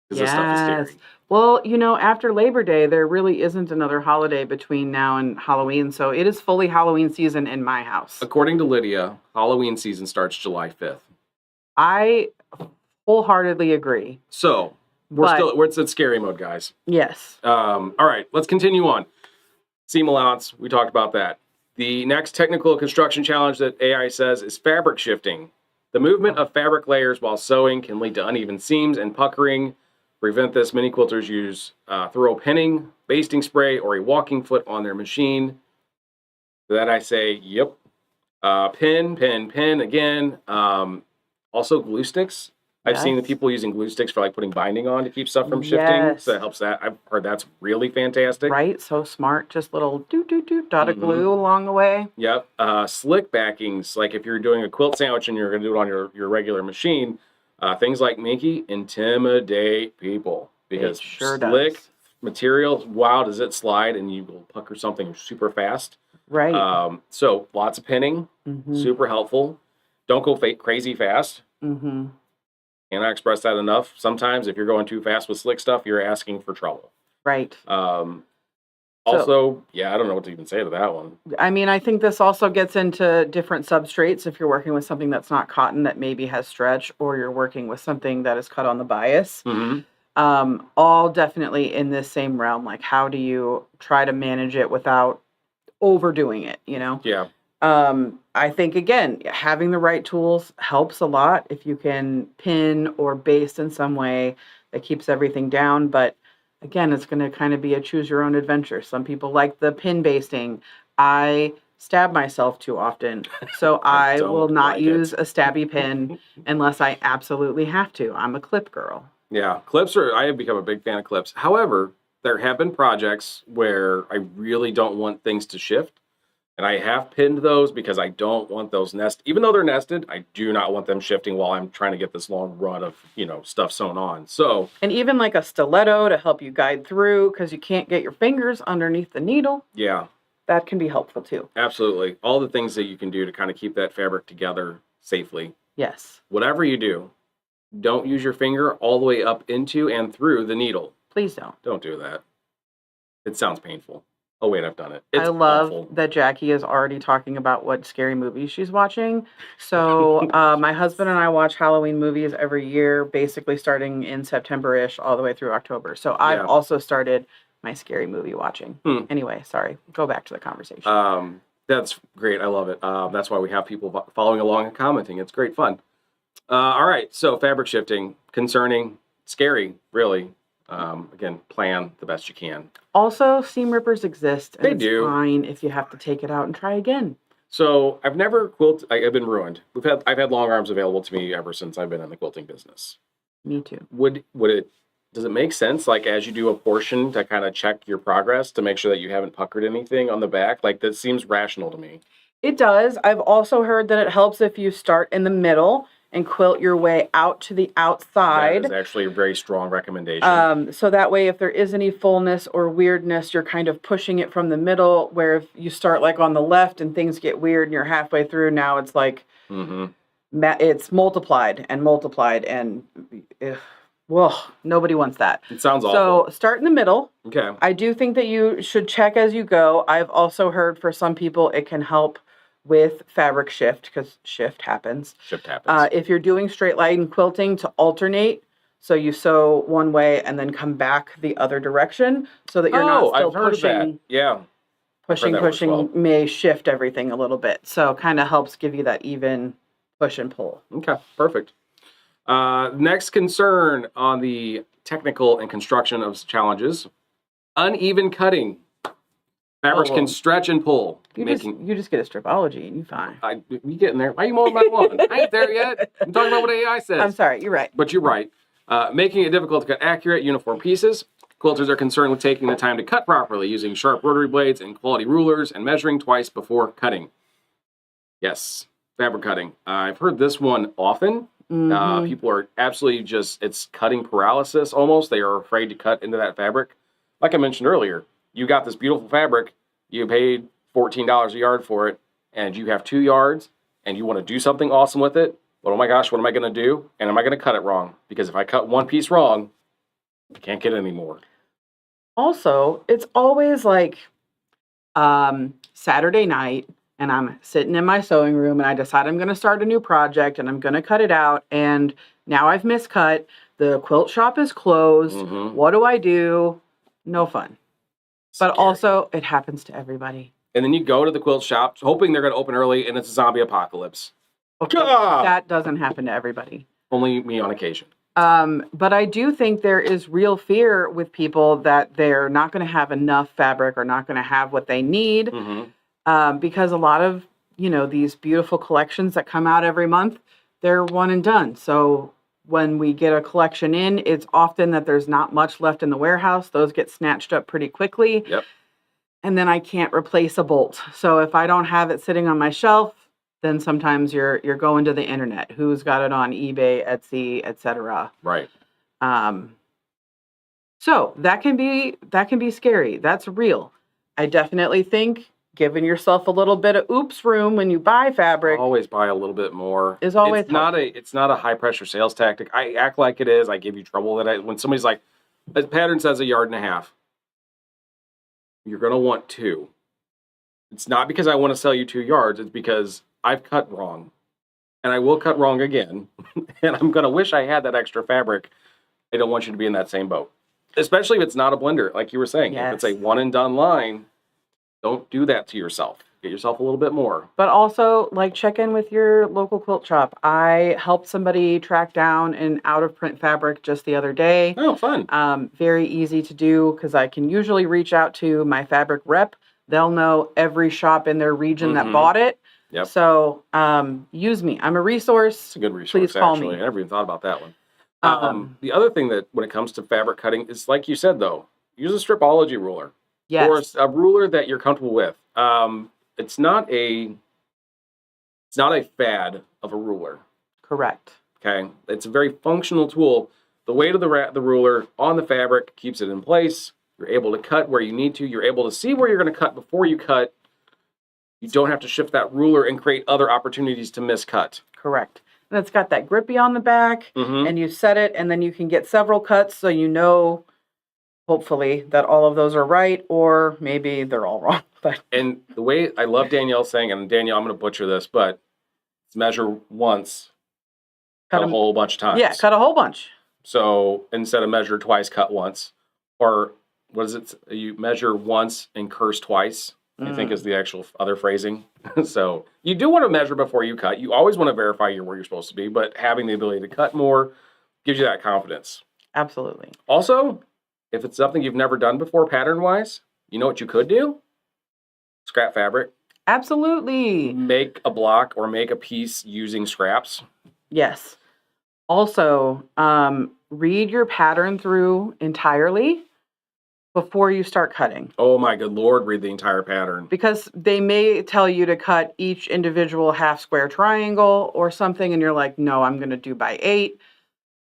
because this stuff is Yes. scary. Well, after Labor Day, there really isn't another holiday between now and Halloween, so it is fully Halloween season in my house. According to Lydia, Halloween season starts July 5th. I wholeheartedly agree. So we're at scary mode, guys. Yes. All right, let's continue on. Seam allowance, we talked about that. The next technical construction challenge that AI says is fabric shifting. The movement of fabric layers while sewing can lead to uneven seams and puckering. Prevent this, many quilters use thorough pinning, basting spray, or a walking foot on their machine. To that I say, yep. Pin again. Also glue sticks. I've seen the Yes. people using glue sticks for like putting binding on to keep stuff from shifting. Yes. So that helps that. I've heard that's really fantastic. Right? So smart. Just little dot of Mhm. glue along the way. Yep. Slick backings, like if you're doing a quilt sandwich and you're going to do it on your regular machine, things like Minky intimidate people, because It sure slick does. material, wow, does it slide, and you will pucker something super fast. Right. So lots of pinning, Mm-hmm. super helpful. Don't go crazy fast. Mm-hmm. Can't I express that enough? Sometimes if you're going too fast with slick stuff, you're asking for trouble. Right. Also, yeah, I don't know what to even say to that one. I mean, I think this also gets into different substrates. If you're working with something that's not cotton that maybe has stretch, or you're working with something that is cut on the bias, Mm-hmm. all definitely in this same realm. Like, how do you try to manage it without overdoing it, Yeah. I think, again, having the right tools helps a lot if you can pin or baste in some way that keeps everything down. But again, it's going to kind of be a choose your own adventure. Some people like the pin basting. I stab myself too often, so I don't will not like use it. a stabby pin unless I absolutely have to. I'm a clip girl. Yeah, I have become a big fan of clips. However, there have been projects where I really don't want things to shift. And I have pinned those because I don't want those even though they're nested, I do not want them shifting while I'm trying to get this long run of, stuff sewn on. So, And even like a stiletto to help you guide through, because you can't get your fingers underneath the needle. yeah, That can be helpful too. absolutely. All the things that you can do to kind of keep that fabric together safely. Yes. Whatever you do, don't use your finger all the way up into and through the needle. Please don't. Don't do that. It sounds painful. Oh, wait, I've done it. It's I love awful. that Jackie is already talking about what scary movies she's watching. So my husband and I watch Halloween movies every year, basically starting in September-ish all the way through October. So I've Yeah. also started my scary movie watching. Anyway, sorry. Go back to the conversation. That's great. I love it. That's why we have people following along and commenting. It's great fun. All right. So fabric shifting, concerning, scary, really. Again, plan the best you can. Also, seam rippers exist. And They it's do. fine if you have to take it out and try again. So I've never I've been ruined. I've had long arms available to me ever since I've been in the quilting business. Me too. Does it make sense, like as you do a portion, to kind of check your progress to make sure that you haven't puckered anything on the back? Like that seems rational to me. It does. I've also heard that it helps if you start in the middle and quilt your way out to the outside. That is actually a very strong recommendation. So that way, if there is any fullness or weirdness, you're kind of pushing it from the middle, where if you start like on the left and things get weird and you're halfway through, now it's like it's multiplied and multiplied, and well, nobody wants that. It sounds awful. So start in the middle. Okay. I do think that you should check as you go. I've also heard for some people it can help with fabric shift, because shift happens. If you're doing straight line quilting, to alternate, so you sew one way and then come back the other direction, so that you're not still pushing. Yeah. Pushing may shift everything a little bit. So kind of helps give you that even push and pull. Okay, perfect. Next concern on the technical and construction of challenges: uneven cutting. Fabrics can stretch and pull. You just get a stripology and you're fine. We getting there. Why are you mowing my lawn? I ain't there yet. I'm talking about what AI says. I'm sorry, you're right. But you're right. Making it difficult to cut accurate, uniform pieces. Quilters are concerned with taking the time to cut properly, using sharp rotary blades and quality rulers, and measuring twice before cutting. Yes, fabric cutting. I've heard this one often. People are absolutely it's cutting paralysis almost. They are afraid to cut into that fabric. Like I mentioned earlier, you got this beautiful fabric, you paid $14 a yard for it, and you have 2 yards, and you want to do something awesome with it. But oh my gosh, what am I going to do? And am I going to cut it wrong? Because if I cut one piece wrong, I can't get any more. Also, it's always like Saturday night, and I'm sitting in my sewing room, and I decide I'm going to start a new project, and I'm going to cut it out, and now I've miscut. The quilt shop is closed. What do I do? No fun. But also, it happens to everybody. And then you go to the quilt shop, hoping they're going to open early, and it's a zombie apocalypse. Okay, that doesn't happen to everybody. Only me on occasion. But I do think there is real fear with people that they're not going to have enough fabric or not going to have what they need. Because a lot of, these beautiful collections that come out every month, they're one and done. So when we get a collection in, it's often that there's not much left in the warehouse. Those get snatched up pretty quickly. Yep. And then I can't replace a bolt. So if I don't have it sitting on my shelf, then sometimes you're going to the internet. Who's got it on eBay, Etsy, etc. Right. So that can be scary. That's real. I definitely think giving yourself a little bit of oops room when you buy fabric. Always buy a little bit more. Is always it's not a high pressure sales tactic. I act like it is. I give you trouble when somebody's like, the pattern says 1.5 yards. You're gonna want 2. It's not because I want to sell you 2 yards. It's because I've cut wrong, and I will cut wrong again. And I'm gonna wish I had that extra fabric. I don't want you to be in that same boat, especially if it's not a blender, like you were saying. Yes. If it's a one and done line, don't do that to yourself. Get yourself a little bit more. But also, check in with your local quilt shop. I helped somebody track down an out-of-print fabric just the other day. Oh, fun. Very easy to do, because I can usually reach out to my fabric rep. They'll know every shop in their region that bought it. Yep. So use me. I'm a resource. It's a good resource, Please call me. I never even thought about that one. The other thing that when it comes to fabric cutting is, like you said, though, use a stripology ruler. Yes. Or a ruler that you're comfortable with. It's not a fad of a ruler. Correct. Okay, it's a very functional tool. The weight of the ruler on the fabric keeps it in place. You're able to cut where you need to. You're able to see where you're going to cut before you cut. You don't have to shift that ruler and create other opportunities to miscut. Correct. And it's got that grippy on the back, and you set it, and then you can get several cuts, so you know, hopefully, that all of those are right, or maybe they're all wrong. But and the way I love Danielle saying, and Danielle, I'm going to butcher this, but it's measure once, cut a whole bunch of times. Yeah, cut a whole bunch. So instead of measure twice, cut once. Or what is it? You measure once and curse twice, I think is the actual other phrasing. So you do want to measure before you cut. You always want to verify where you're supposed to be, but having the ability to cut more gives you that confidence. Absolutely. Also, if it's something you've never done before pattern-wise, you know what you could do? Scrap fabric. Absolutely. Make a block or make a piece using scraps. Yes. Also, read your pattern through entirely before you start cutting. Oh my good Lord, read the entire pattern. Because they may tell you to cut each individual half square triangle or something, and you're like, no, I'm going to do by 8.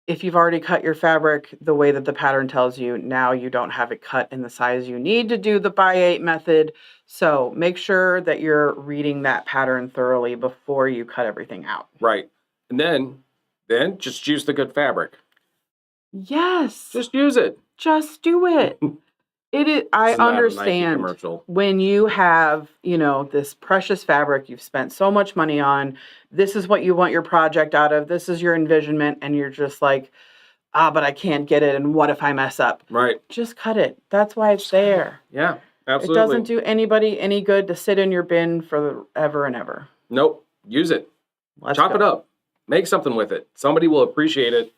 If you've already cut your fabric the way that the pattern tells you, now you don't have it cut in the size you need to do the by 8 method. So make sure that you're reading that pattern thoroughly before you cut everything out. Right. And then just use the good fabric. Yes. Just use it. Just do it. It is, I This is not a Nike understand commercial. when you have, this precious fabric you've spent so much money on, this is what you want your project out of, this is your envisionment, and you're just like, but I can't get it, and what if I mess up? Right. Just cut it. That's why it's there. Yeah, absolutely. It doesn't do anybody any good to sit in your bin forever and ever. Nope. Use it. Chop it up. Make something with it. Somebody will appreciate it.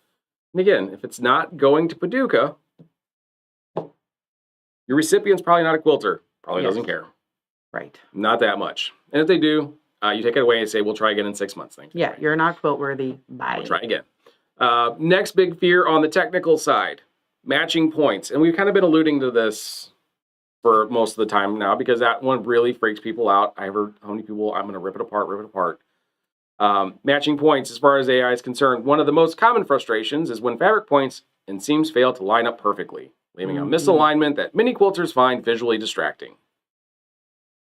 And again, if it's not going to Paducah, your recipient's probably not a quilter. Probably doesn't care. Right. Not that much. And if they do, you take it away and say, we'll try again in 6 months. Thanks. Yeah, you're not quilt worthy. Bye. We'll try again. Next big fear on the technical side, matching points. And we've kind of been alluding to this for most of the time now because that one really freaks people out. I heard how many people, I'm going to rip it apart. Matching points, as far as AI is concerned, one of the most common frustrations is when fabric points and seams fail to line up perfectly, leaving a misalignment that many quilters find visually distracting.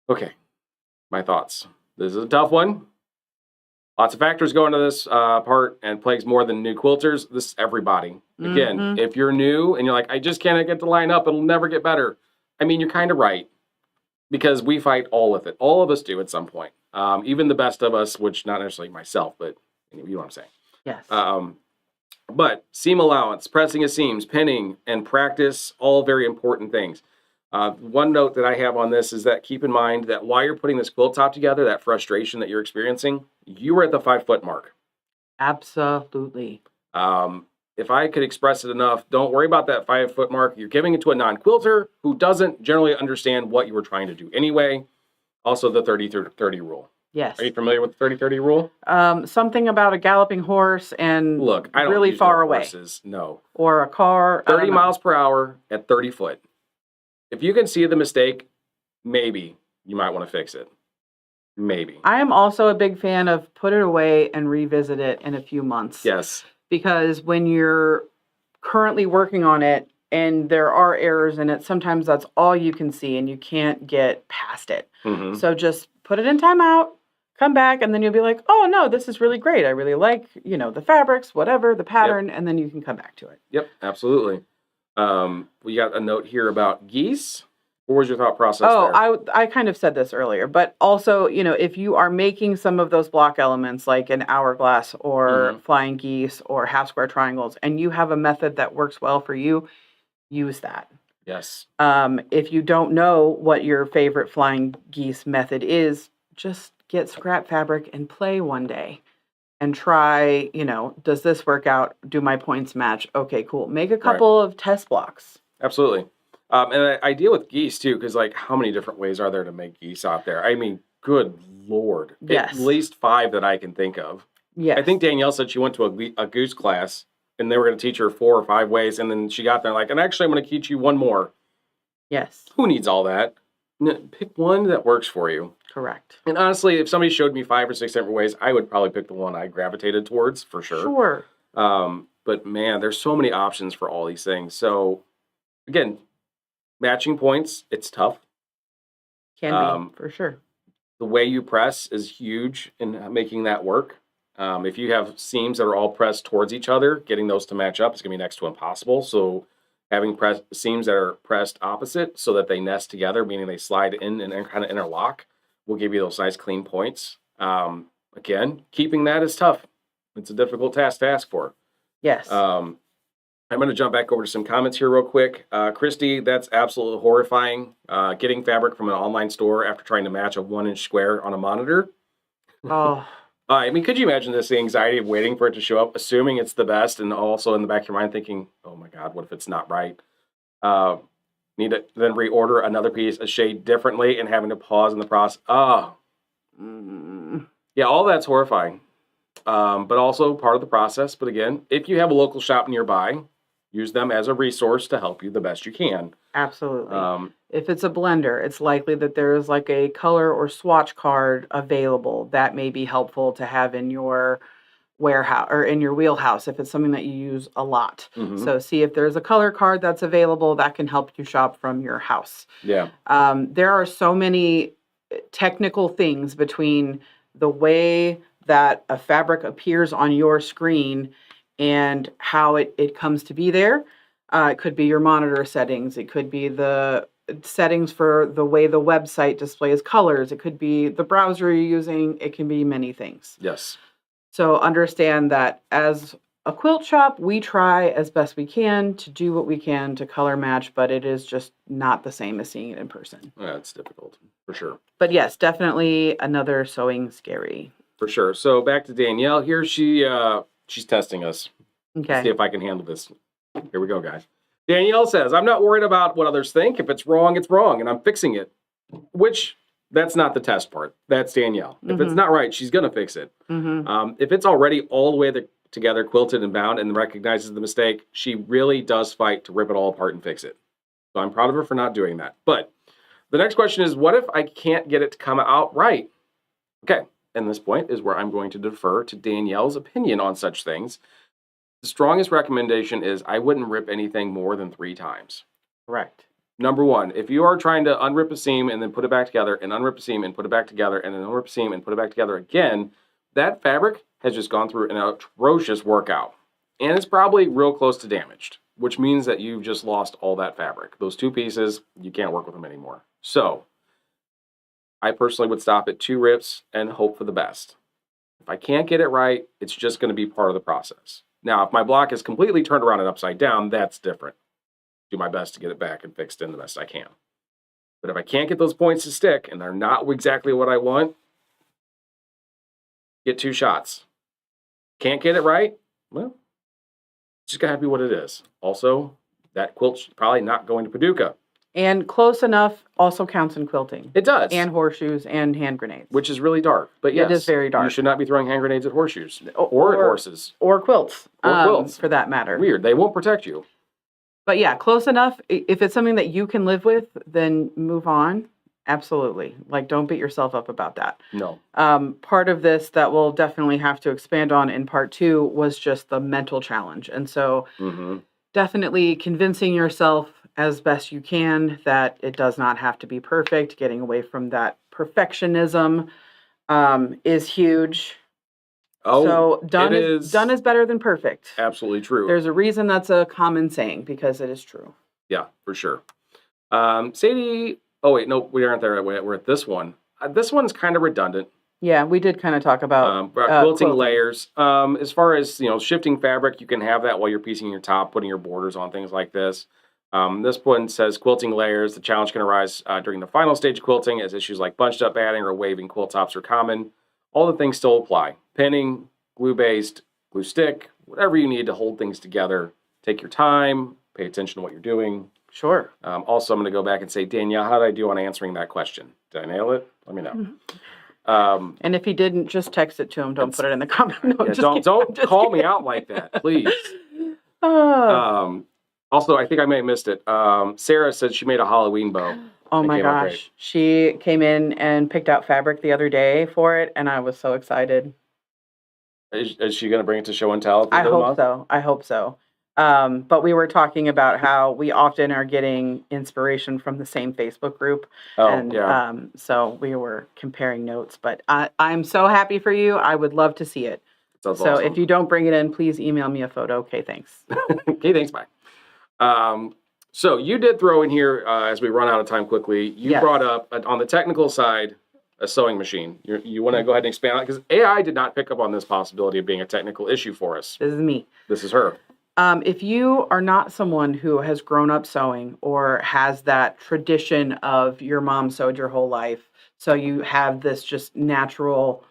Okay, my thoughts. This is a tough one. Lots of factors go into this part and plagues more than new quilters. This is everybody. Again, if you're new and you're like, I just can't get to line up, it'll never get better. I mean, you're kind of right because we fight all with it. All of us do at some point. Even the best of us, which not necessarily myself, but you know what I'm saying. Yes. But seam allowance, pressing of seams, pinning, and practice, all very important things. One note that I have on this is that keep in mind that while you're putting this quilt top together, that frustration that you're experiencing, you were at the 5 foot mark. Absolutely. If I could express it enough, don't worry about that 5 foot mark. You're giving it to a non-quilter who doesn't generally understand what you were trying to do anyway. Also the 30-30 rule. Yes. Are you familiar with the 30-30 rule? Something about a galloping horse and look, I don't really use far no away. Horses. No. Or a car. 30 miles per hour at 30 foot. If you can see the mistake, maybe you might want to fix it. Maybe. I am also a big fan of put it away and revisit it in a few months. Yes. Because when you're currently working on it and there are errors in it, sometimes that's all you can see and you can't get past it. So just put it in timeout, come back, and then you'll be like, oh no, this is really great. I really like, the fabrics, whatever, the pattern, and then you can come back to it. Yep, absolutely. We got a note here about geese. What was your thought process there? I kind of said this earlier, but also, if you are making some of those block elements like an hourglass or flying geese or half square triangles, and you have a method that works well for you, use that. Yes. If you don't know what your favorite flying geese method is, just get scrap fabric and play one day and try, does this work out? Do my points match? Okay, cool. Make a couple of test blocks. Absolutely. And I deal with geese too, because how many different ways are there to make geese out there? I mean, good Lord. Yes. At least 5 that I can think of. Yes. I think Danielle said she went to a goose class and they were going to teach her 4 or 5 ways. And then she got there and actually I'm going to teach you one more. Yes. Who needs all that? Pick one that works for you. Correct. And honestly, if somebody showed me 5 or 6 different ways, I would probably pick the one I gravitated towards for sure. Sure. But man, there's so many options for all these things. So again, matching points, it's tough. Can be, for sure. The way you press is huge in making that work. If you have seams that are all pressed towards each other, getting those to match up is going to be next to impossible. So having seams that are pressed opposite so that they nest together, meaning they slide in and kind of interlock, will give you those nice clean points. Again, keeping that is tough. It's a difficult task to ask for. Yes. I'm going to jump back over to some comments here real quick. Christy, that's absolutely horrifying. Getting fabric from an online store after trying to match a 1-inch square on a monitor. Oh. I mean, could you imagine this, the anxiety of waiting for it to show up, assuming it's the best, and also in the back of your mind thinking, oh my God, what if it's not right? need to then reorder another piece, a shade differently, and having to pause in the process. Oh, yeah, all that's horrifying. But also part of the process. But again, if you have a local shop nearby, use them as a resource to help you the best you can. Absolutely. If it's a blender, it's likely that there is like a color or swatch card available that may be helpful to have in your warehouse or in your wheelhouse if it's something that you use a lot. Mhm. So see if there's a color card that's available that can help you shop from your house. Yeah. There are so many technical things between the way that a fabric appears on your screen and how it comes to be there. It could be your monitor settings. It could be the settings for the way the website displays colors. It could be the browser you're using. It can be many things. Yes. So understand that as a quilt shop, we try as best we can to do what we can to color match, but it is just not the same as seeing it in person. Yeah, it's difficult for sure. But yes, definitely another sewing scary. For sure. So back to Danielle here. She's testing us. Okay. See if I can handle this. Here we go, guys. Danielle says, I'm not worried about what others think. If it's wrong, and I'm fixing it. Which, that's not the test part. That's Danielle. If it's not right, she's going to fix it. If it's already all the way together, quilted and bound, and recognizes the mistake, she really does fight to rip it all apart and fix it. So I'm proud of her for not doing that. But the next question is, what if I can't get it to come out right? Okay. And this point is where I'm going to defer to Danielle's opinion on such things. The strongest recommendation is I wouldn't rip anything more than 3 times. Correct. Number 1, if you are trying to unrip a seam and then put it back together and unrip a seam and put it back together and then unrip a seam and put it back together again, that fabric has just gone through an atrocious workout. And it's probably real close to damaged, which means that you've just lost all that fabric. Those 2 pieces, you can't work with them anymore. So I personally would stop at 2 rips and hope for the best. If I can't get it right, it's just going to be part of the process. Now, if my block is completely turned around and upside down, that's different. Do my best to get it back and fixed in the best I can. But if I can't get those points to stick and they're not exactly what I want, get 2 shots. Can't get it right? Well, it's just going to have to be what it is. Also, that quilt's probably not going to Paducah. And close enough also counts in quilting. It does. And horseshoes and hand grenades. Which is really dark. But yes, it is very dark. You should not be throwing hand grenades at horseshoes or at horses. Or quilts. Or quilts. For that matter. Weird. They won't protect you. But yeah, close enough. If it's something that you can live with, then move on. Absolutely. Like, don't beat yourself up about that. No. Part of this that we'll definitely have to expand on in part 2 was just the mental challenge. And so definitely convincing yourself as best you can that it does not have to be perfect. Getting away from that perfectionism is huge. Oh, so done is better than perfect. Absolutely true. There's a reason that's a common saying, because it is true. Yeah, for sure. Sadie, oh wait, no, we aren't there. We're at this one. This one's kind of redundant. Yeah, we did kind of talk about quilting layers. As far as, shifting fabric, you can have that while you're piecing your top, putting your borders on, things like this. This one says quilting layers. The challenge can arise during the final stage of quilting, as issues like bunched up batting or waving quilt tops are common. All the things still apply. Pinning, glue-based, glue stick, whatever you need to hold things together. Take your time, pay attention to what you're doing. Sure. Also, I'm going to go back and say, Danielle, how did I do on answering that question? Did I nail it? Let me know. And if he didn't, just text it to him. Don't put it in the comment. No, yeah, don't call me out like that, please. Also, I think I may have missed it. Sarah said she made a Halloween bow. Oh my gosh. She came in and picked out fabric the other day for it, and I was so excited. Is she going to bring it to show and tell? I hope so. But we were talking about how we often are getting inspiration from the same Facebook group. So we were comparing notes. But I'm so happy for you. I would love to see it. Sounds so awesome. If you don't bring it in, please email me a photo. Okay, thanks. Okay, thanks. Bye. So you did throw in here, as we run out of time quickly, you brought up, on the technical side, a sewing machine. You want to go ahead and expand on it? Because AI did not pick up on this possibility of being a technical issue for us. This is me. This is her. If you are not someone who has grown up sewing or has that tradition of your mom sewed your whole life, so you have this just natural,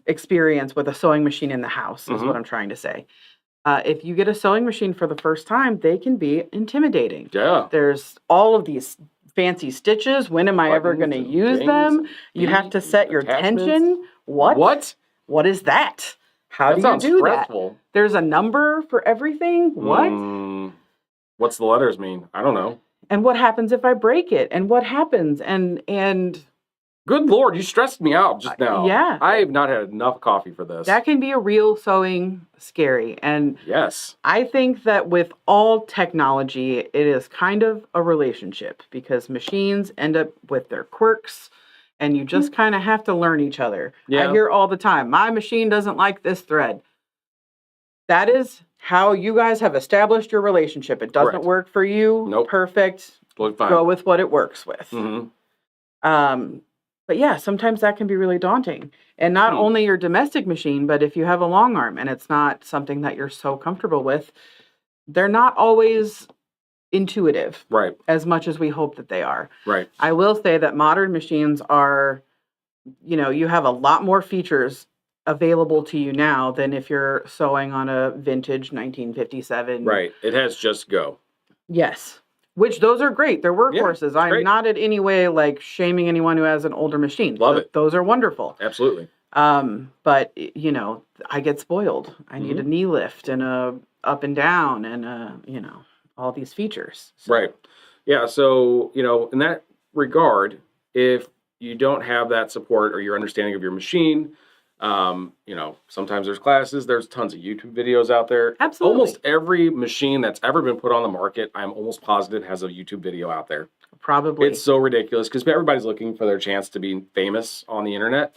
experience with a sewing machine in the house, is what I'm trying to say. If you get a sewing machine for the first time, they can be intimidating. Yeah. There's all of these fancy stitches. When am I ever going to Buttons and use things them? and You have to feet set and your attachments. tension. What? What? What is that? How That do you sounds do stressful. that? There's a number for everything. What? What's the letters mean? I don't know. And what happens if I break it? And what happens? And Good Lord, you stressed me out just now. yeah. I have not had enough coffee for this. that can be a real sewing scary. And Yes. I think that with all technology, it is kind of a relationship because machines end up with their quirks and you just kind of have to learn each other. Yeah. I hear all the time, my machine doesn't like this thread. That is how you guys have established your relationship. It doesn't Correct. work for you. Nope. Perfect. Look fine. Go with what it works with. Mm-hmm. But yeah, sometimes that can be really daunting. And not only your domestic machine, but if you have a long arm and it's not something that you're so comfortable with, they're not always intuitive Right. as much as we hope that they are. Right. I will say that modern machines are, you have a lot more features available to you now than if you're sewing on a vintage 1957. Right. It has Just Go. Yes. Which those are great. They're Yeah, workhorses. it's I'm great. not in any way like shaming anyone who has an older machine. Love it. Those are wonderful. Absolutely. But I get spoiled. I need a knee lift and a up and down and all these features. So, Right. Yeah. So, in that regard, if you don't have that support or your understanding of your machine, sometimes there's classes, there's tons of YouTube videos out there. Absolutely. Almost every machine that's ever been put on the market, I'm almost positive has a YouTube video out there. Probably. It's so ridiculous because everybody's looking for their chance to be famous on the internet.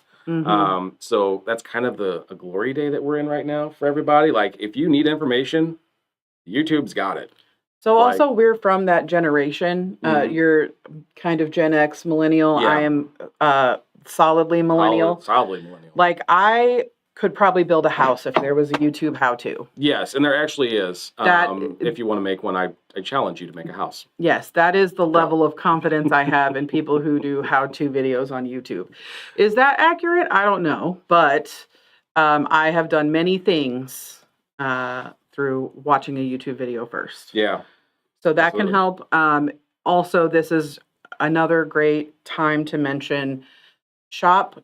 So that's kind of a glory day that we're in right now for everybody. Like, if you need information, YouTube's got it. So also we're from that generation. You're kind of Gen X millennial. Yeah. I am solidly millennial. Solidly millennial. Like I could probably build a house if there was a YouTube how-to. Yes, and there actually is. That- if you want to make one, I challenge you to make a house. Yes, that is the level of confidence I have in people who do how-to videos on YouTube. Is that accurate? I don't know, but I have done many things through watching a YouTube video first. Yeah. So that Absolutely. can help. Also, this is another great time to mention shop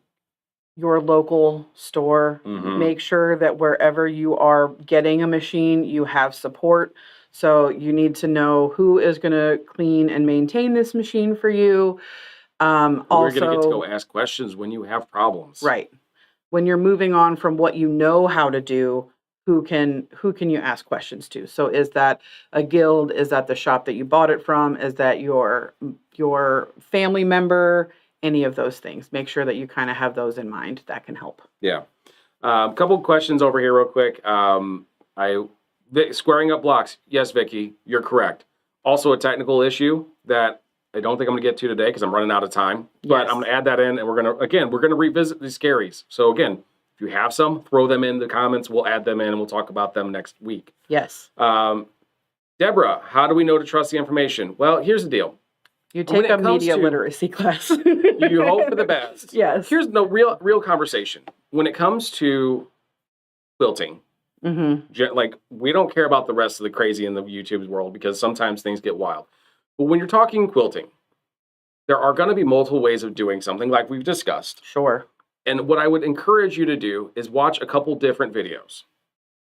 your local store. Make sure that wherever you are getting a machine, you have support. So you need to know who is going to clean and maintain this machine for you. You're going to get to go ask questions when you have problems. Right. When you're moving on from what you know how to do, who can you ask questions to? So is that a guild? Is that the shop that you bought it from? Is that your family member? Any of those things. Make sure that you kind of have those in mind. That can help. Yeah. A couple of questions over here real quick. Squaring up blocks. Yes, Vicky, you're correct. Also a technical issue that I don't think I'm going to get to today because I'm running out of time. But Yes. I'm going to add that in, and we're going to revisit the Scaries. So again, if you have some, throw them in the comments. We'll add them in, and we'll talk about them next week. Yes. Deborah, how do we know to trust the information? Well, here's the deal. You take When a it comes media to- literacy class. You hope for the best. Yes. Here's no real conversation. When it comes to quilting, like, we don't care about the rest of the crazy in the YouTube world because sometimes things get wild. But when you're talking quilting, there are going to be multiple ways of doing something like we've discussed. Sure. And what I would encourage you to do is watch a couple different videos.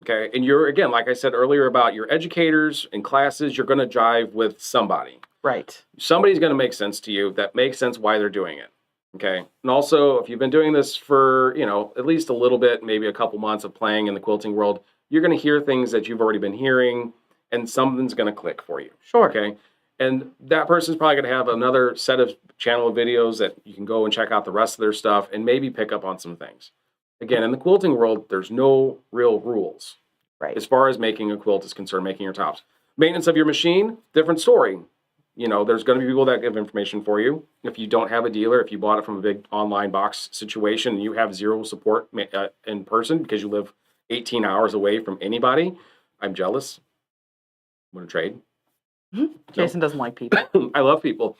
Okay. And you're, again, like I said earlier about your educators and classes, you're going to jive with somebody. Right. Somebody's going to make sense to you that makes sense why they're doing it. Okay. And also, if you've been doing this for, at least a little bit, maybe a couple months of playing in the quilting world, you're going to hear things that you've already been hearing and something's going to click for you. Sure. Okay. And that person's probably going to have another set of channel of videos that you can go and check out the rest of their stuff and maybe pick up on some things. Again, in the quilting world, there's no real rules. Right. As far as making a quilt is concerned, making your tops. Maintenance of your machine, different story. There's going to be people that give information for you. If you don't have a dealer, if you bought it from a big online box situation and you have zero support in person because you live 18 hours away from anybody, I'm jealous. Want to trade? Jason doesn't like people. I love people.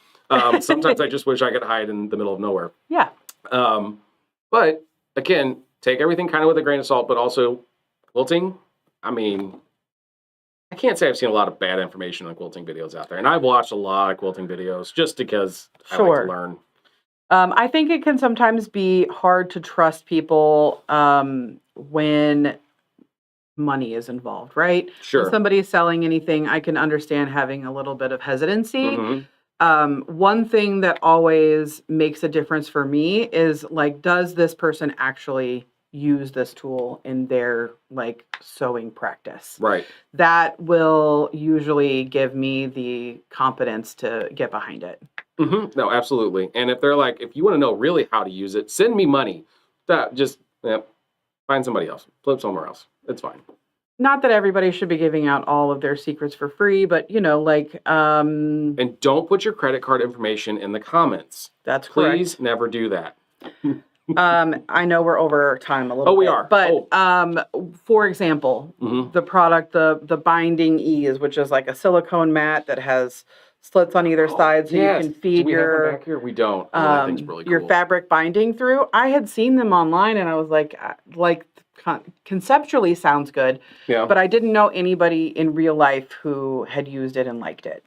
Sometimes I just wish I could hide in the middle of nowhere. Yeah. But again, take everything kind of with a grain of salt, but also quilting, I mean, I can't say I've seen a lot of bad information on quilting videos out there. And I've watched a lot of quilting videos just because I like to learn. I think it can sometimes be hard to trust people when money is involved, right? Sure. When somebody's selling anything, I can understand having a little bit of hesitancy. One thing that always makes a difference for me is like, does this person actually use this tool in their like sewing practice? Right. That will usually give me the confidence to get behind it. No, absolutely. And if they're like, if you want to know really how to use it, send me money. That just find somebody else. Flip somewhere else. It's fine. Not that everybody should be giving out all of their secrets for free, but you know, like and don't put your credit card information in the comments. That's correct. Please never do that. I know we're over time a little bit. We are. But for example, the product, the binding ease, which is like a silicone mat that has slits on either side so you can feed your back here? We don't. That thing's really cool. Your fabric binding through. I had seen them online and I was like conceptually sounds good, but I didn't know anybody in real life who had used it and liked it.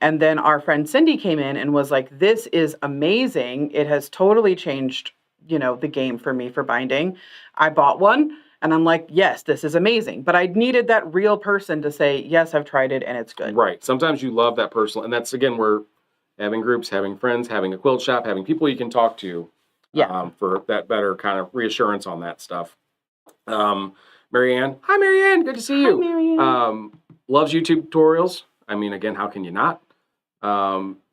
And then our friend Cindy came in and was like, this is amazing. It has totally changed, you know, the game for me for binding. I bought one and I'm like, yes, this is amazing. But I needed that real person to say, yes, I've tried it and it's good. Right. Sometimes you love that person. And that's, again, we're having groups, having friends, having a quilt shop, having people you can talk to for that better kind of reassurance on that stuff. Marianne. Hi, Marianne. Good to see you. Hi, Marianne. Loves YouTube tutorials. I mean, again, how can you not?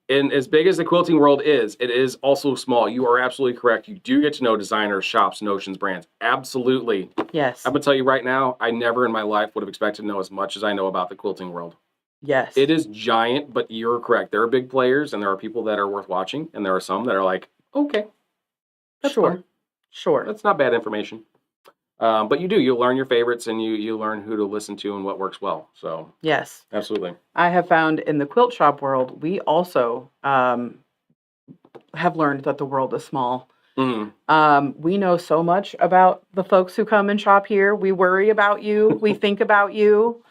And as big as the quilting world is, it is also small. You are absolutely correct. You do get to know designers, shops, notions, brands. Absolutely. Yes. I'm going to tell you right now, I never in my life would have expected to know as much as I know about the quilting world. Yes. It is giant, but you're correct. There are big players and there are people that are worth watching. And there are some that are like, okay. Sure. That's not bad information. But you'll learn your favorites and you learn who to listen to and what works well. So yes, absolutely. I have found in the quilt shop world, we also have learned that the world is small. We know so much about the folks who come and shop here. We worry about you. We think about you.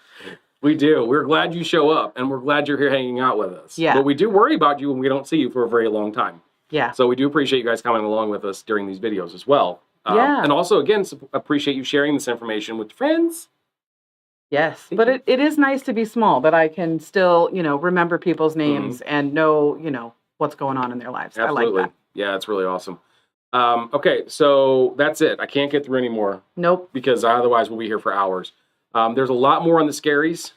We do. We're glad you show up and we're glad you're here hanging out with us. Yeah. But we do worry about you when we don't see you for a very long time. Yeah. So we do appreciate you guys coming along with us during these videos as well. Yeah. And also, again, appreciate you sharing this information with friends. Yes. But it is nice to be small, but I can still, you know, remember people's names and know, you know, what's going on in their lives. Absolutely. I like that. Yeah, it's really awesome. Okay, so that's it. I can't get through any more. Nope. Because otherwise we'll be here for hours. There's a lot more on the Scaries,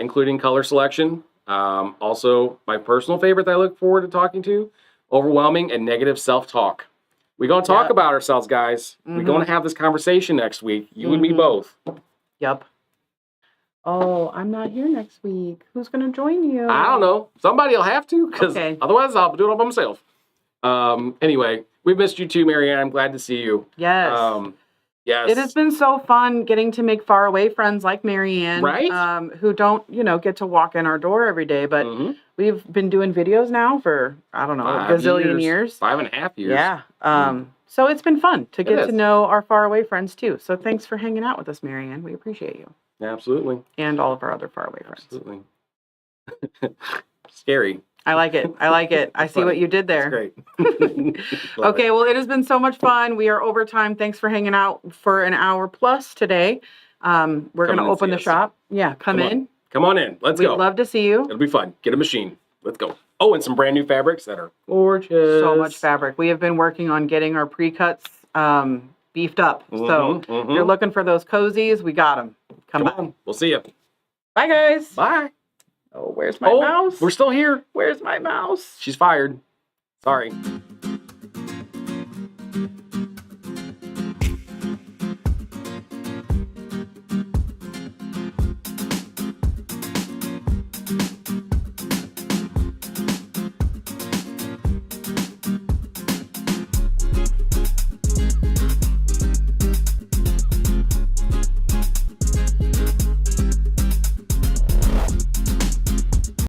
including color selection. Also, my personal favorite that I look forward to talking to, overwhelming and negative self-talk. We're going to talk about ourselves, guys. We're going to have this conversation next week. You and me both. Yep. Oh, I'm not here next week. Who's going to join you? I don't know. Somebody will have to, because otherwise I'll do it all by myself. Anyway, we've missed you too, Marianne. I'm glad to see you. Yes. Yes. It has been so fun getting to make faraway friends like Marianne. Right? Who don't, you know, get to walk in our door every day. But we've been doing videos now for, I don't know, a gazillion years. 5.5 years. Yeah. So it's been fun to get to know our faraway friends too. So thanks for hanging out with us, Marianne. We appreciate you. Absolutely. And all of our other faraway friends. Absolutely. Scary. I like it. I like it. I see what you did there. That's great. Okay, well, it has been so much fun. We are over time. Thanks for hanging out for an hour plus today. We're going to open the shop. Yeah, come in. Come on in. Let's go. We'd love to see you. It'll be fun. Get a machine. Let's go. Oh, and some brand new fabrics that are gorgeous. So much fabric. We have been working on getting our pre-cuts beefed up. So if you're looking for those cozies, we got them. Come on. We'll see you. Bye, guys. Bye. Oh, where's my mouse? We're still here. Where's my mouse? She's fired. Sorry.